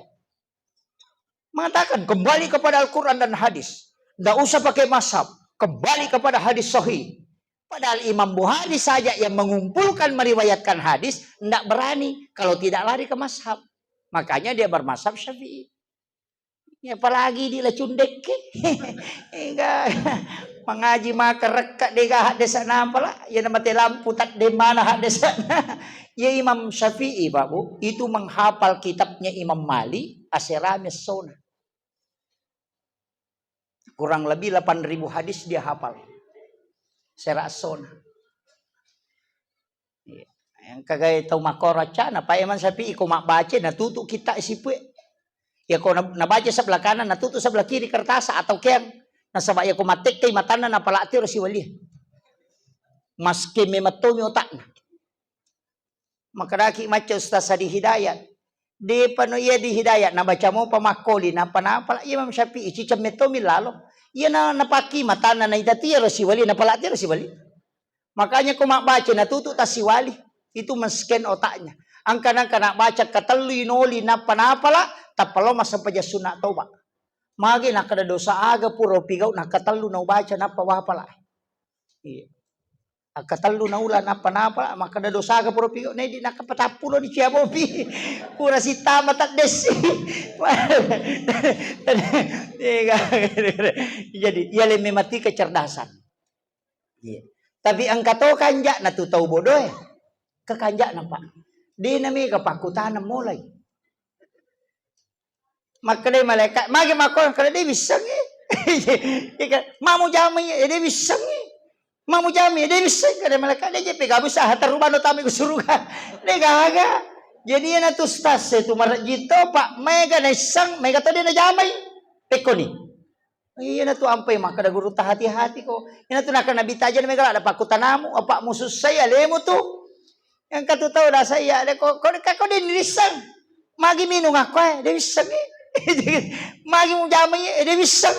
Mengatakan kembali kepada Al-Quran dan hadis. Tidak usah pakai mazhab. Kembali kepada hadis sahih. Padahal Imam Bukhari saja yang mengumpulkan meriwayatkan hadis. Tidak berani kalau tidak lari ke mazhab. Makanya dia bermazhab Syafi'i. Ya, apalagi dia cundek. Enggak. Mengaji maka rekat dia hadis sana apalah. Ya nama lampu tak di mana hadis sana. Ya Imam Syafi'i Pak Bu, itu menghafal kitabnya Imam Malik, Asy-Syiramis Sunnah. Kurang lebih 8.000 hadis dia hafal. Asy-Syiramis Sunnah. Yang kagak tahu makora cana, Pak Imam Syafi'i ko mak baca na tutu kita isipwe. Ya ko na baca sebelah kanan, na tutu sebelah kiri kertas atau keng. Na sabaya ko matik kay matana na palati ro si wali. Maski mematomi otakna. Makaraki maca Ustaz Sadi Hidayat. Di pano iya di Hidayat na baca mo pamakoli na panapala Imam Syafi'i cicam metomi lalo. Iya na napaki matana na idati ro si wali na palati ro si wali. Makanya ko baca na tutu ta si wali itu men-scan otaknya. Ang kanang kana baca katelu inoli na panapala tapalo masampaja sunat toba. Magi na kada dosa aga puro pigaw na katelu na baca na pawapala. Iya. Katelu na ulan apa-apa maka ada dosa ka puro pigo na di nakapatapulo di siya mo pi pura si tama tak desi. Jadi ia lebih mati kecerdasan. Tapi ang kato kanja natutaw bodoh kekanja nampak. Di nami kapakutan mulai. Maka dia malaikat magi makon kada dia bisa ni. Mamu jami dia bisa ni. Mamu jami dia bisa kada malaikat dia jepe gabu sah tarubano tami ke surga. Dia gaga. Jadi yan na to stas tu marat jito pak mega na isang mega to din na jamay. Teko ni. Yan na to ampay maka guru ta hati-hati ko. Yan na to nakanabita dyan mega ada pa kutanamo apa mo susay alemo to. Yang katutaw na sa iya ko din risang. Magi minung ako de isang Magi mo jamay de isang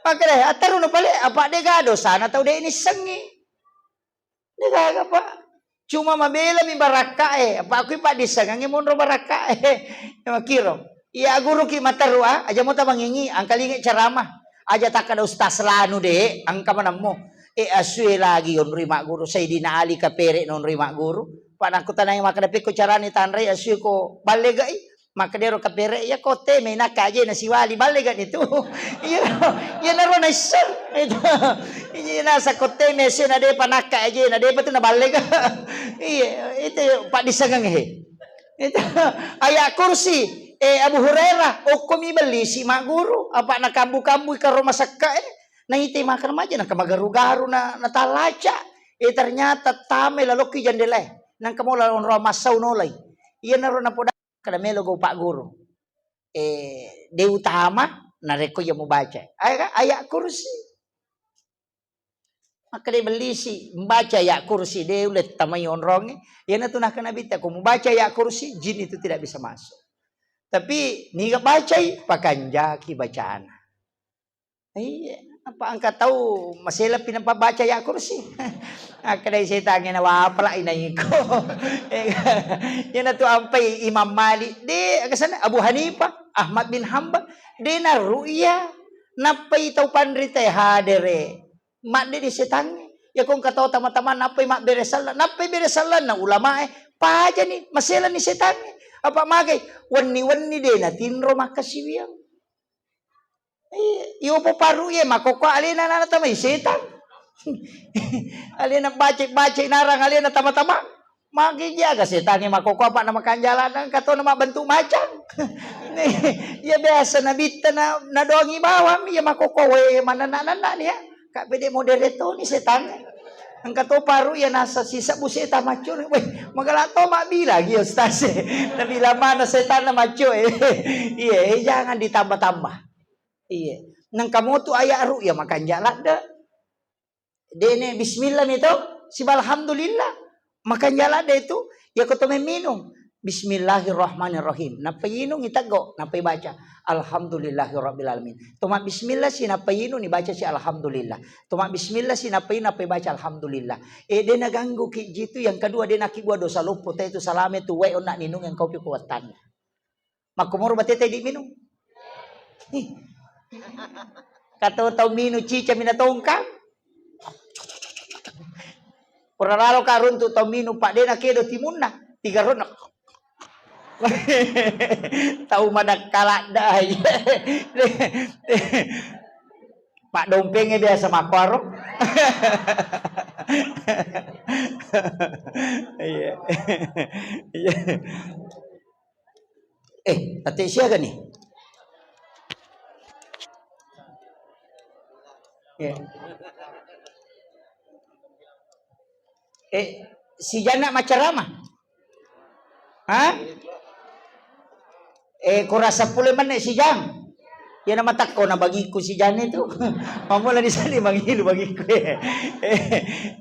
Maka deh ataru no pale apa de gado sana tau de isang Di gaga pa. Cuma mabela mi baraka Apa aku pa disagangi monro baraka Makiro. Iya guru ki matarua aja mo ta mangingi ang kalingi ceramah. Aja takada ustaz lanu de ang kamanam mo. Asue lagi on rima guru say dinaali ka pere non rima guru. Panang ko tanay makadapi ko carani tanray asue ko balega makadero ka pere ya kote may nakaje na siwali balega nito. Iya naro na sir. Iya nasa kote may na de panaka aje na de pa to na balega. Iya ito pa disagang Ito aya kursi Abu Hurairah o kumibali si maguru apa nakambu-kambu ka rumah sakka nangiti makan aja nakamagaru-garu na talaca ternyata tame laloki jandele nang kamo lalon rumah saunolay iya naro na poda kada melo go pak guru de utama nareko ya mo baca aya kursi maka dia beli si membaca ya kursi dia ulet tamay onronge yan na tunah kanabita kung membaca ya kursi jin itu tidak bisa masuk. Tapi ni bacay pakanjaki bacaan. Apa angka tahu masela pinapabaca ya kursi. Kadai setan na wapra inay ko. Yan na to ampay Imam Malik di kasana Abu Hanifah, Ahmad bin Hanbal di na ruya napay taw panritay hadere. Mak di setan. Ya kung kataw tama-tama napay mak beresalan, napay beresalan na ulama pa ni masela ni setan. Apa magay wani-wani din na tinro makasibiyang. Iyo po paru ye makoko alina na tamay setan. Alina bacik-bacik narang alina tama-tama. Magijaga setan ni makoko apa na makanjalan kato na mabantu macang. Ya biasa na bita na doangi bawam ya makoko we mananana niya. Ka pwede moderato ni setan. Ang kato paru ya nasa sisa buseta macho. Weh, magalato mabila gi ustaz. Nabila mana setan na macho Iya, jangan ditambah-tambah. Iya. Nang kamu tu aya ru ya makan jalan dah. Dene bismillah itu, sibal alhamdulillah. Makan jalan dah itu, ya kau minum. Bismillahirrahmanirrahim. Napay inong itago, napay baca. Alhamdulillahirrabbilalamin. Tuma bismillah si napay inong ibaca si alhamdulillah. Tuma bismillah si napay baca alhamdulillah. Dia naganggu ki jitu yang kedua dia nakigwa dosa lupo itu salame tu way onak ninung yang kau pikuatan. Makumur batete di minum. Kata tau minu cica minatongka. Pernah karun tu tau minu pak dia nakedo timunna. 3 ron. Tahu madak kalak dah. Pak dompengnya biasa makwarok. Iya. Ate siya gani? Si Jana macarama. Kurasa pula man si Jang. Yan na matak ko na bagi ko si Jan itu. Mamula di sali mangilu bagi ko.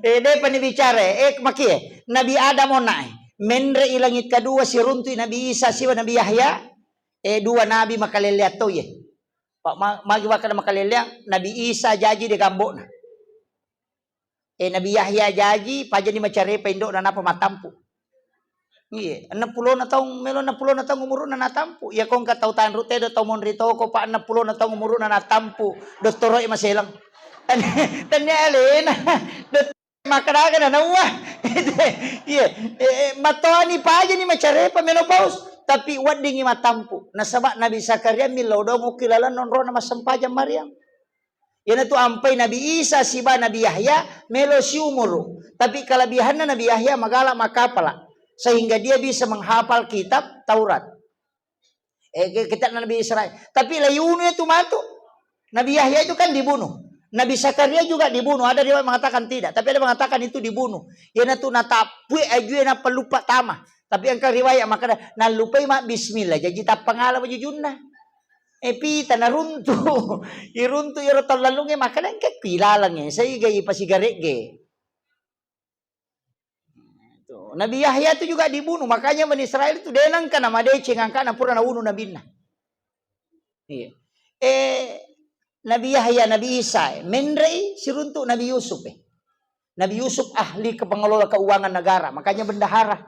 Dai panibicara maki Nabi Adam na menre ilangit kedua si runtuy Nabi Isa si Nabi Yahya dua nabi makaliliat to ye. Pak magiwa ka na makaliliang Nabi Isa jaji de gambo na. Nabi Yahya jaji paja ni macare paindo na napa matampu. Iya, 60 na taong melo 60 na taong umuro na natampu. Ya kung katautan rute do taong rito ko pa 60 na taong umuro na natampu. Doktoro maselang. Tanya alin. Makaraga na nawa. Iya, matoani pa aja ni macare pa menopause. Tapi wadingi matampu. Nasaba Nabi Zakaria milodo mo kilala non ro na masampaja Maryam. Yan itu ampay Nabi Isa siba Nabi Yahya melo si umuro. Tapi kelebihan na Nabi Yahya magala makapala. Sehingga dia bisa menghafal kitab Taurat. Kitab Nabi Israel. Tapi layunya itu matu. Nabi Yahya itu kan dibunuh. Nabi Zakaria juga dibunuh. Ada yang mengatakan tidak. Tapi ada yang mengatakan itu dibunuh. Yana tu natapui aju na pelupa tama. Tapi ang kariwaya maka nalupay ma bismillah jadi ta pangalan mo jujunna. Pita narunto. Irunto iro talalungi maka nang kakilalang eh. Sa igay ipasigarege. Nabi Yahya itu juga dibunuh. Makanya Bani Israel itu denang ka na madeceng ang ka na pura na uno na binna. Iya. Nabi Yahya, Nabi Isa, menrei siruntuk Nabi Yusuf Nabi Yusuf ahli kepengelola keuangan negara, makanya bendahara.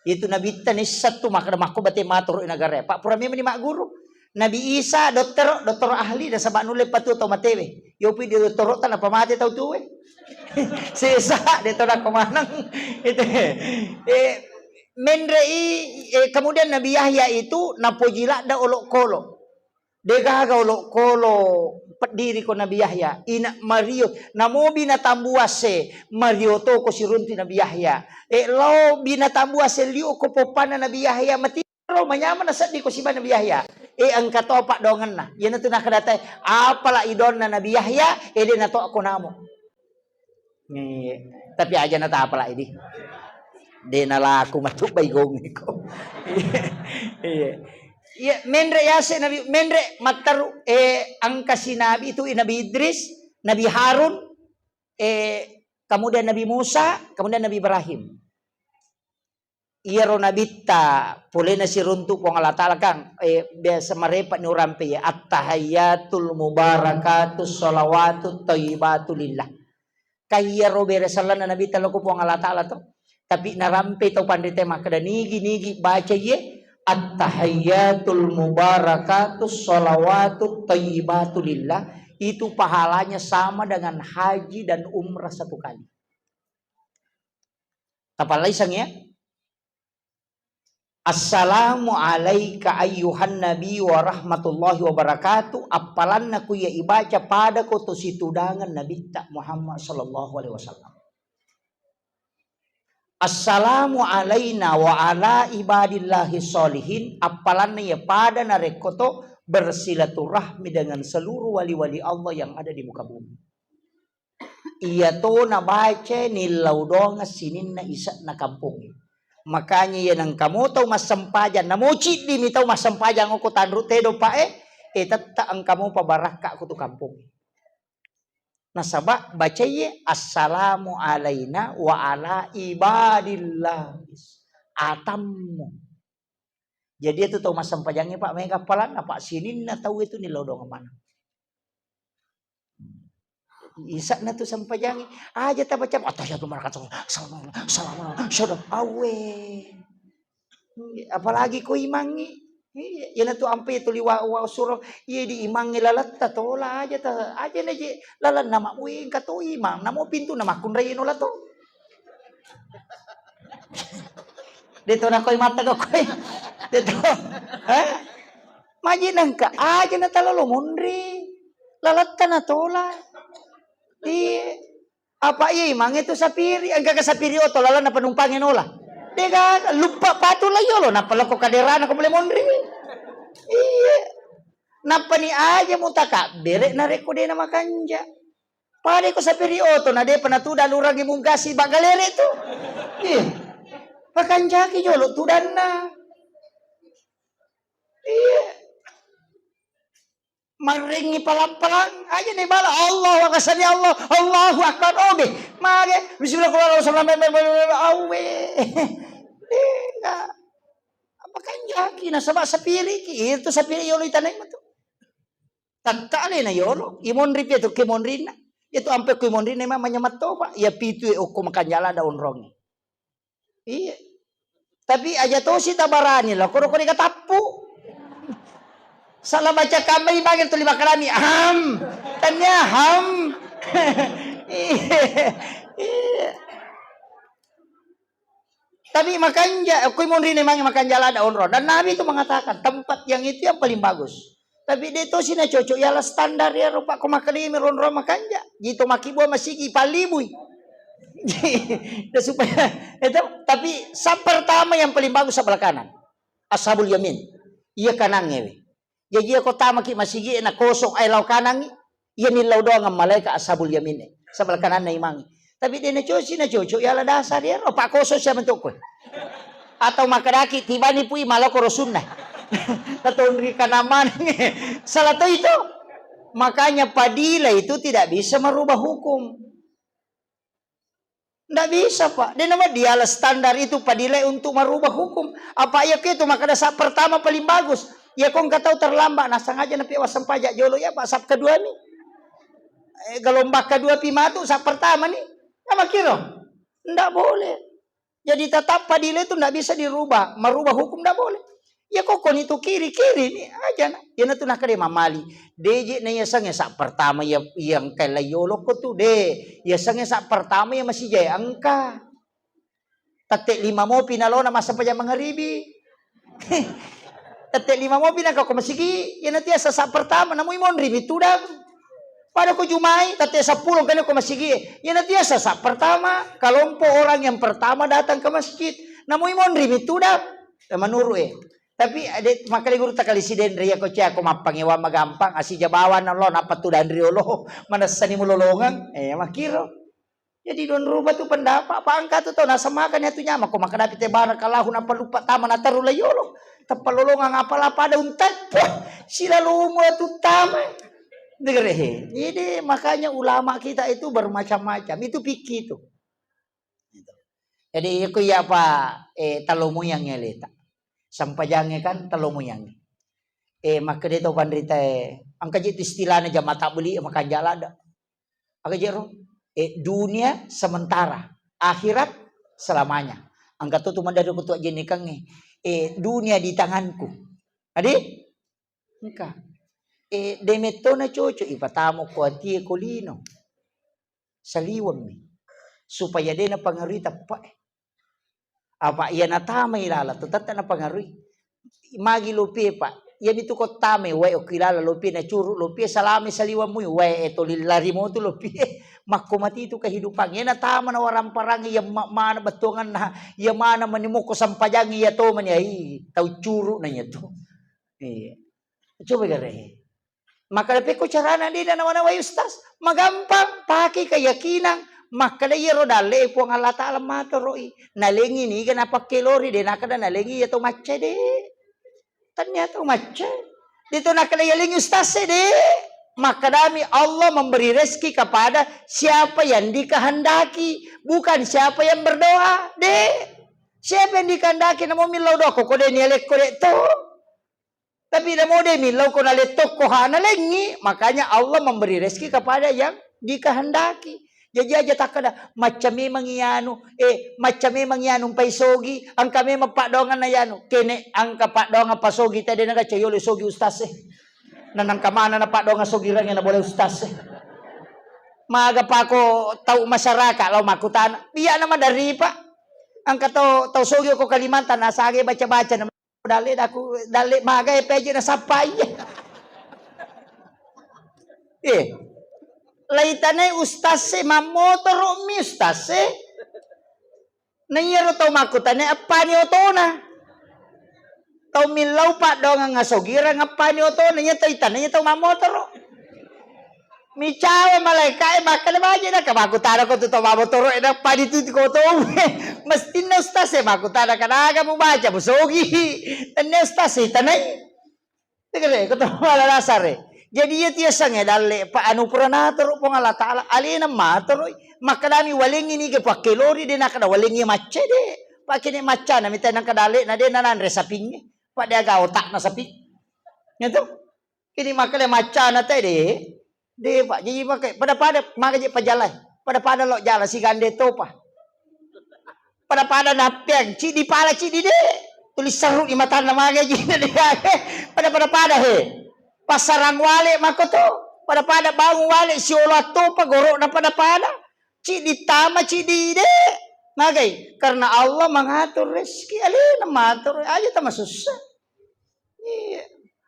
Itu Nabi Tanis satu maka mako bate matur negara. Pak Purami meni mak guru. Nabi Isa dokter ahli dan sabak nulis patu atau matewe. Yopi di doktor tan apa mate tau tuwe. Sesa de tora komanang itu. Menrei kemudian Nabi Yahya itu napojila da olok kolo. Degaga olok kolo diri ko Nabi Yahya ina Mario namo binatambuase Mario to ko sirunti Nabi Yahya lo binatambuase liu ko popana Nabi Yahya matiro manyaman sa di ko si Nabi Yahya ang katopak dongan na yan na nakadata apala idon na Nabi Yahya de na to ako namo tapi aja na ta apala idi de na laku matubay gong ko iya menre yase Nabi menre mataru ang kasinabi itu Nabi Idris, Nabi Harun, kemudian Nabi Musa, kemudian Nabi Ibrahim. Iya ro nabita pole na siruntuk ko Allah Taala kang biasa marepat ni urampe ya at-tahiyyatul mubarakatus shalawatut thayyibatu lillah. Kaya ro beresalan na nabita lo ko po Allah Taala to. Tapi narampe to pandite makada nigi baca ye at-tahiyyatul mubarakatus shalawatut thayyibatu lillah itu pahalanya sama dengan haji dan umrah satu kali. Apalagi sangnya Assalamu alayka ayyuhan nabi wa rahmatullahi wa barakatuh. Apalan na kuya ibaca pada ko to situdangan Nabi Muhammad sallallahu alaihi wasallam. Assalamu alayna wa ala ibadillahi solihin. Apalan na ya pada na rekoto bersilaturahmi dengan seluruh wali-wali Allah yang ada di muka bumi. Iya to na baca nilaw dong sinin na isa na kampung. Makanya yan ang kamu tahu mas sempajan namuci di mi tahu mas sempajan ko tanru tedo pae tata ang kamu pabaraka ko tu kampung. Nasaba baca ye assalamu alaina wa ala ibadillah atammu. Jadi itu tahu mas sempajangnya Pak Mega palan apa sinin na tahu itu ni lodong mana. Isa na tu sampajang aja ta baca atahiyatu barakatuh salam awe apalagi ko imangi yan tu ampe tu liwa surah ye di imangi lalatta tola aja na je lalan nama uing kato imang namo pintu nama kun rayin ola to dito na koy mata ko koy dito ha majinang ka aja na talalo munri lalatta na tola. Apa iya imang itu sapiri ang kakasapiri oto lala na panumpangin ola. Dega lupa patula yolo na pala ko kaderana ko muli mondri. Iya. Napa ni aja mutaka bere na reko de na makanja. Pare ko sapiri oto na de panatuda lurang imong gasi bagalere to. Iya. Pakanja ki yolo tudan na. Iya. Maringi palang-palang aja nih bala Allah akasani Allah Allahu akbar obe mage bismillahirrahmanirrahim awe apa kan jaki na sabak sapiri ki itu sapiri yolo itanay mo to tantale na yolo imonri pe to kimonri na itu ampe ko imonri na manyamat to pa ya pitu o ko makanyala daun rongi iya tapi aja to si tabarani la ko katapu salah baca kami bagian tu lima kalami tanya tapi makanya aku mau memang makan jalan daun roh dan Nabi itu mengatakan tempat yang itu yang paling bagus tapi dia itu sih na cocok ya lah standar ya rupa ko makalimi ron roh makanya gitu makibo masigi palibui supaya itu tapi sab pertama yang paling bagus sebelah kanan ashabul yamin iya kanan ngewe. Jadi ako tama ki masigi na kosong ay law kanang yan nilaw do ang malaika ashabul yamin sa kanan na imangi. Tapi di na chocho yala dasar yan o pa koso siya man to ko. Atau makadaki tiba ni pui malah korosuna. Tatundri ka naman. Salah to itu. Makanya padila itu tidak bisa merubah hukum. Tidak bisa Pak. Dia nama dialah standar itu padila untuk merubah hukum. Apa ya itu maka dasar pertama paling bagus. Ya kong kata terlambat. Nah sengaja napi awasan pajak jolo ya Pak. Sap kedua nih. Gelombang kedua pimatu sap pertama nih. Nama kira. Tidak boleh. Jadi tetap padila itu tidak bisa dirubah. Merubah hukum tidak boleh. Ya kok kon itu kiri-kiri nih aja na. Ya na tunah kade mamali. Deje na ya sange sak pertama ya yang kalayolo ko tu de. Ya sange sak pertama ya masih jaya angka. Tate 5 mo pinalo na masa pa ya mangaribi. Tate 5 mo pinaka ko masigi. Ya na tiya sa sak pertama na mo imon ribi tudang. Pada ko jumai tate 10 kanya ko masigi. Ya na tiya sa sak pertama. Kalompo orang yang pertama datang ke masjid. Na mo imon ribi tudang. Manuru Tapi adik makali guru takali si Dendri ako siya ako mapangiwa magampang asi jabawan ng lo napat tu Dendri lo manasani mo lolongan makiro. Jadi don ruba tu pendapa paangka tu to nasa makan ya tu nyama ko makadapi te bara kalahu na palupa tama na tarula yolo. Tapalolongan apala pada untat. Sila lumo tu tama. Dengar Jadi makanya ulama kita itu bermacam-macam. Itu pikir itu. Jadi aku ya apa talomo yang nyeleta. Sampajange kan talo mo yang. Maka dito pandrita ang kajit istilahnya jama tak beli makan jalada. Aga jero dunia sementara, akhirat selamanya. Ang katutu mandado ko tu ajeni kang dunia di tanganku. Adi? Engka. Demeto na chocho ipatamo ko ati kolino. Saliwang mi. Supaya din na pangarita pa apa ia natama ilala to tata na pangaruy magi lupi pa yan itu ko tame way o kilala lupi na churu lupi salami saliwa mo way eto lilari mo to lupi makumati itu kehidupan yan natama na warang parang iya mana batungan na iya mana manimo ko sampajang iya to man ay tau churu na niya to coba gare maka lepe ko carana di na naman way ustas magampang paki keyakinan Makadayero dale po ang Allah Ta'ala maturoi. Nalingi ni ganapa kilori de nakada nalingi yato matcha de. Tanya to matcha. Dito nakadayaling ustaz de. Makadami Allah memberi rezeki kepada siapa yang dikehendaki, bukan siapa yang berdoa de. Siapa yang dikehendaki namo milaw do ko de nielek ko de to. Tapi namo de milaw ko naletok ko hanalengi, makanya Allah memberi rezeki kepada yang dikehendaki. Jadi aja tak ada macam mangianu macam mangianu paisogi ang kami magpadongan na yano kene ang kapadongan pasogi tadi naga chayolo sogi ustaz nanang kamana na padongan sogi lang na boleh ustaz maga pa ako tau masyarakat law makutan biya naman dari pa ang kato tau sogi ko Kalimantan nasage baca-baca na dali maga peje na sapay Laitane ustase mamotoro mi ustase. Nayero tau makutane apa ni otona. Tau milaw pa daw nga sogira nga pa ni otona nya taitane nya tau mamotoro. Mi chawa malaikai makana baje na kamakutara ko to mamotoro ena pa di tu ko to. Mesti na ustase makutara kanaga mo baca mo sogi. Tane ustase tanay. Tigre ko to malalasare. Jadi ia tiasa ngedale pa anu pranatoro po Allah Ta'ala alina matoro makadami waling ini ke pakilori din nakada waling ia macce de pakine macca na mitan kadale na de nanan resapingnya pak dia ga otak na sapi nyeto kini makale macca na te de pak jadi pakai pada maka je pajalai pada lo jalan si gande to pa pada napiang ci di pala ci di de tulis seru di mata na maga je de pada he Pasarang wale makoto pada bangun wale si olato pagoro na pada ci ditama ci dide magay karena Allah mengatur rezeki alina matur aja ta masusah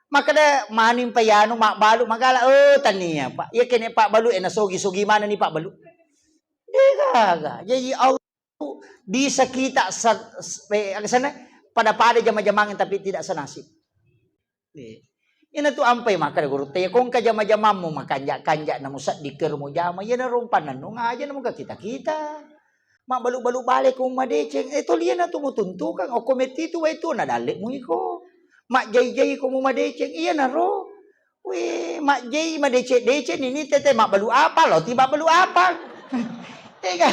maka da maning payano mak balu magala tania pak ya kene pak balu nasogi mana ni pak balu gaga jadi Allah bisa kita sana pada jama-jamangin tapi tidak senasib Ina tu ampai maka guru te kong ka jama-jama mo makanja-kanja na mo sa dikir mo jama yan na rumpanan no nga aja na mo ka kita mak balu-balu balik ko madeceng. Ito liyan na tumutuntukan. O komiti ito, ito, nadalik mo iko. Mak jay-jay ko mo madeceng. Iya na ro. Weh, mak jay madeceng ini tete mak balu apa lo? Tiba balu apa? Teka.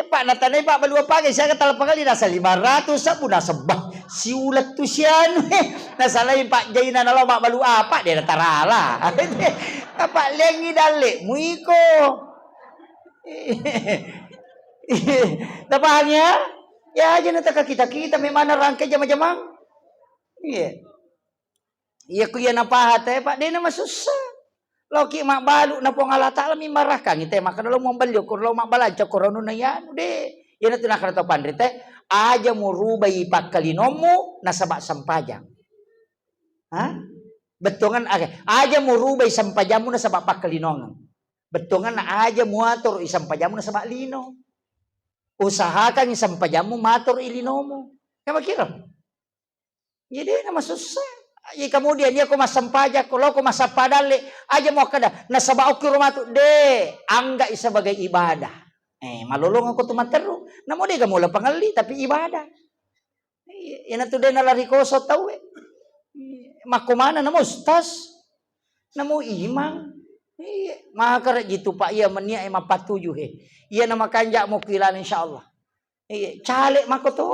Pak natanay pak balu apa? Saya kata kali nasa 500 sa po nasa siulat to siya. Nasa lain pak jay na nalo mak balu apa? Dia natarala. Pak lengi dalik mo iko. Napahal niya? Ya aja na kita may mana rangkay jama-jamang. Iya. Iya ko yan napahat Pak. Di na masusah. Loki mak balu na po ng Allah Ta'ala may marahkang. Ite makadalo mong balyo. Kurlaw mak baladya. Kurano na yan. Ude. Yan na tinakarato pandrite. Aja mo rubay ipagkalinomo na sabak sampajang. Ha? Betungan. Aja mo rubay sampajang mo na sabak pagkalinongan. Betungan na aja mo ator isang pajam mo na sabak lino. Usahakan isang pajam mo mator ilino mo. Kaya makira. Jadi na masusah. Kemudian dia ko masampaja, kalau ko masapadali, aja mo kada nasabao ki rumato de, angga sebagai ibadah. Malulung ako tumatero. Namo de gamula pangali tapi ibadah. Ina to de nalari ko so taw makumana namo ustas. Namo imang. Maka gitu Pak iya menia mapatuju he. Iya nama kanja mo kilan insyaallah. Cale mako to.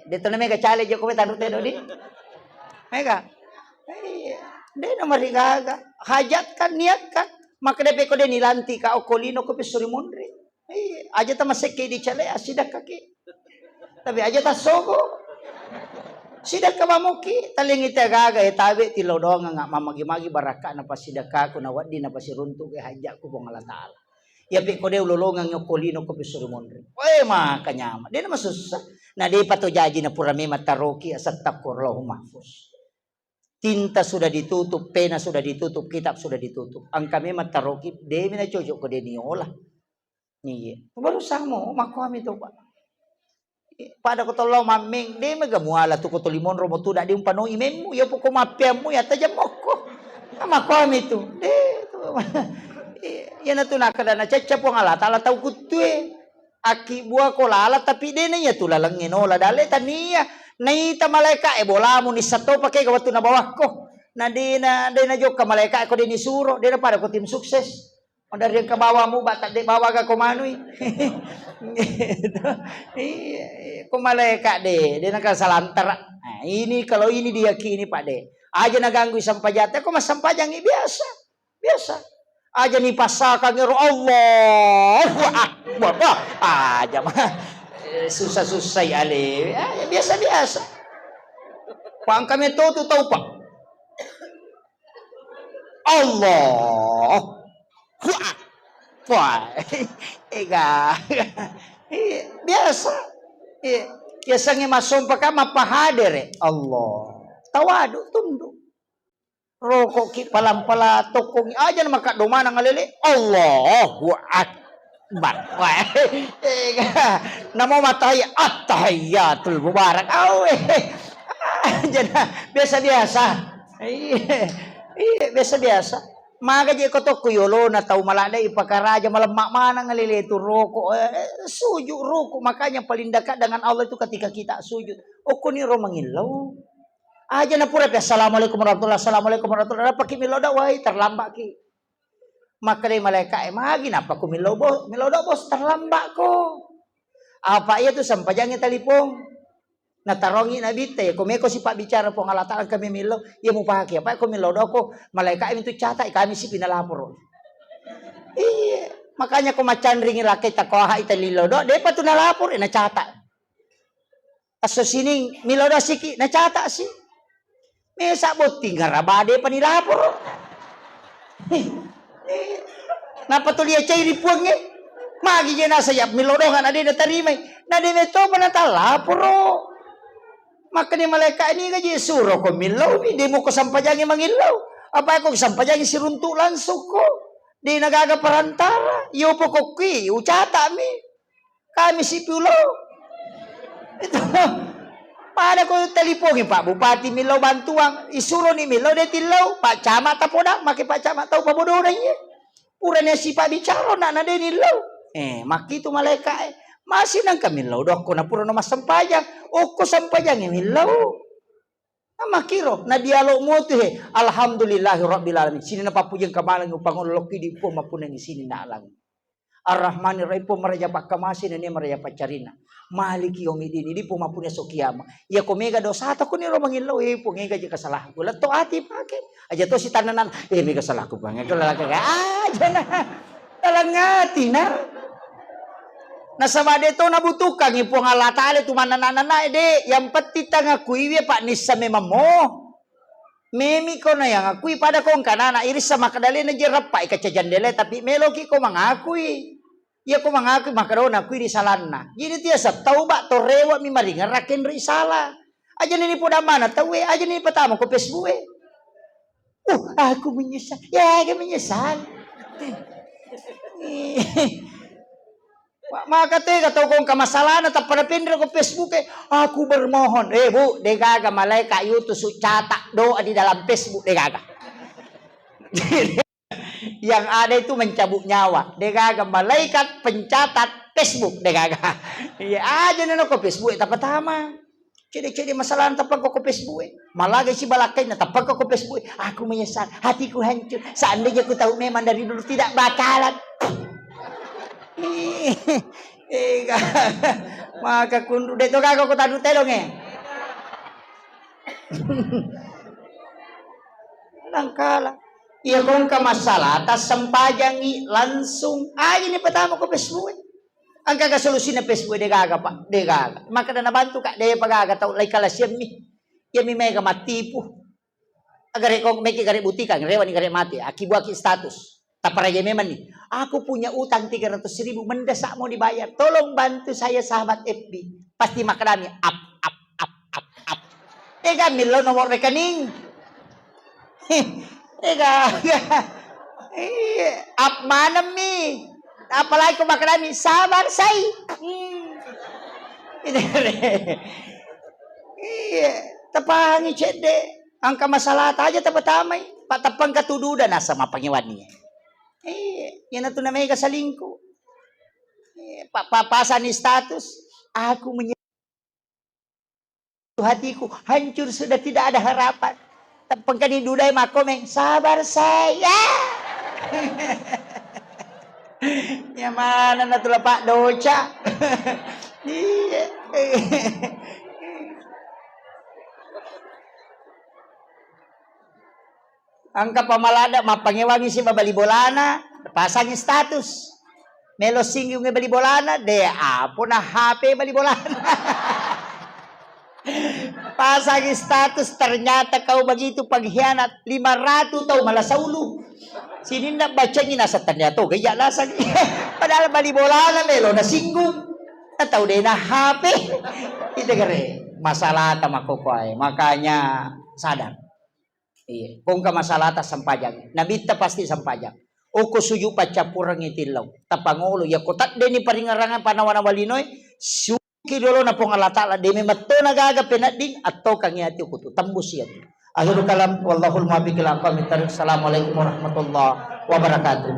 Dito na mega challenge ko tanong tayo di. Mega. De na marigaga. Hajat kan niat kan. Makadepe ko de nilanti ka o kolino ko pisuri mondre. Aja ta maseke di chale asidak kaki. Tapi aja ta sogo. Sidak ka mamuki talingi ta gaga tabi tilodong nga mamagi-magi baraka na pasidaka ko na wadi na pasirunto kay hajat ko pong Allah Taala. Yapi ko de ulolongan yung kolino ko pisuri mondre. Oy makanyama. Di na masusah. Na di pa to jaji na purami mataroki asat takurlahu mahfuz. Tinta sudah ditutup, pena sudah ditutup, kitab sudah ditutup. Ang kami mataroki, de mina cocok ko de niola. Niye. Baru samo makwami to Pak. Pada ko tolo mameng de magamuala to ko to limon romo tuda di umpano imemu yo po ko mapiamu ya tajam ko. Makwami to. De to. Yan na to nakada na chacha po ng Allah Ta'ala tau kutu aki buah ko lala tapi de na ya to lalangin ola dale taniya naita malaika bola mo ni sato pakai gawato na bawah ko na de na jok ka malaika ko de ni suro de na para ko tim sukses o dari ka bawa mo bata de bawa ka kumanoy ko malaika de na ka salantara ini kalau ini diyakini Pak de aja naganggu sampajate ko masampajang biasa aja nih pasakan ngero Allahu Akbar. Aja mah susah-susah ya ale. Ya biasa-biasa. Pang kami tahu Pak. Allahu Akbar. Biasa. Biasanya masuk pakai mapahader Allah. Tawadu tunduk. Rokok ki palam-pala tokong aja na makaduma ng alili. Allahu Akbar. Namo matay at-tahiyatul mubarak. Aja biasa-biasa. Biasa-biasa. Maga di ko to kuyolo na tau malada ipakaraja malamak mana ng alili itu rokok. Sujud rokok makanya paling dekat dengan Allah itu ketika kita sujud. O kuniro mangilaw. Aja na pura assalamualaikum warahmatullahi wabarakatuh. Pakai miloda wahai terlambat ki. Maka dari malaikat magi napa ko miloda bos terlambat ko. Apa iya tu sampajangnya telepon. Natarongi nabi te ko meko si Pak bicara po Allah Ta'ala kami milo. Iya mo pakai apa ko miloda ko malaikat itu catat kami si pinalapor. Iya, makanya ko macan ringin rakyat takoha italilodo de pa tu nalapor na catat. Aso sining miloda siki na catat si. Mesa boting garabade panilapor. Napa to liya chay ripuang magi je nasa yap milodongan ade na tarimay. Na de meto panatalapor. Maka ni malaikat ini gaji suro ko milaw ni di mo ko sampajangi mangilaw. Apa ko sampajangi siruntu langsung ko. Di nagaga parantara. Yo po ko ki ucata mi. Kami si pulo. Ito. Pada ko telipongin Pak Bupati Milau bantuang isuruh ni Milau dia tilau Pak Camat tapodak maki Pak Camat tahu pabodo orangnya. Puranya si Pak bicara nak nade nilau. Maki tu malaikat masih nang kami Milau dok ko na pura no mas sampajang. O ko sampajang Milau. Makiro na dialog mo tu alhamdulillahirabbil alamin. Sini na papujang kamalang upang loki di po mapunang sini na alang. Ar-Rahmanir Rahim po maraja pakamasi na niya maraja pacarina. Maliki yomidin di po mapunya sukiyama. Ya komega dosa ta ko ni ro mangilaw po ngega je kasalah ko. Lato ati pake. Aja to si tananan may kasalah ko bang. Ko lalaki ka. Jana. Talangati na. Nasabade to nabutukan ipo nga latale tumananana ede yang petita nga kuiwi Pak nisa memang mo. Memi ko na yang akui pada kong kanana iris sama kadali na jerapa ikacajandele tapi meloki ko mangakui. Ya ko mangakui makadaw na akui di salanna. Jadi tiya sa tauba to rewa mi maringa raken ri sala. Aja nini po damana tawe aja nini patama ko Facebook. Aku menyesal. Ya aku menyesal. Maka tega tahu kong kamasalan at panapindra ko Facebook aku bermohon Bu degaga malaikat itu catak doa di dalam Facebook degaga. Yang ada itu mencabut nyawa degaga malaikat pencatat Facebook degaga. Ya aja nana ko Facebook tak pertama. Cede masalah tapag ko Facebook malagay si balakay na tapag ko Facebook aku menyesal hatiku hancur seandainya aku tahu memang dari dulu tidak bakalan. Maka kundu dito gago ko tanu telong Nangkala. Iya kong kamasalah tas sampajangi langsung aja ni pertama ko Facebook. Ang kagasolusi na Facebook degaga Pak degaga. Maka na nabantu ka de pagaga tau lay kalasyan mi. Ya mi mega matipu. Agar ko meki gare butika rewa ni gare mati akibuaki status. Taparaja memang nih, aku punya utang 300.000 mendesak mau dibayar. Tolong bantu saya sahabat FB. Pasti makanannya up. Milo nomor rekening. Up mana mi? Apalagi makanannya sabar saya. Tapangi cede. Angka masalah aja tapatamay. Patapang katududa nasa mapangiwan niya. Yan na ito na may kasalingko. Papasan ni status. Aku hatiku hancur sudah tidak ada harapan. Tapang kaniduday makomeng. Sabar saya. Ya mana na ito Pak Doca. Angka pamalada mapangiwangi si babalibolana pasangin status melo singyong balibolana de apo na HP balibolana. Pasangin status ternyata kau begitu paghianat 500 tau malah saulu sininda bacanya nasa tanda to gaya lasag. Padahal balibolana melo na singgung atau de na HP itu gere masalah tamakokoy makanya sadar. Iya, kung ka masalah tas sampajang, nabita pasti sampajang. O kusuyo pa capurang itilaw, tapangulo, yakutat din ni paringarangan panawan na walinoy, suki lolo na pong alatala, di may mato nagagapin at din, at to kang yati ukuto, tambus yan. Ahirul kalam, wallahul mabikilang kami, assalamualaikum warahmatullahi wabarakatuh.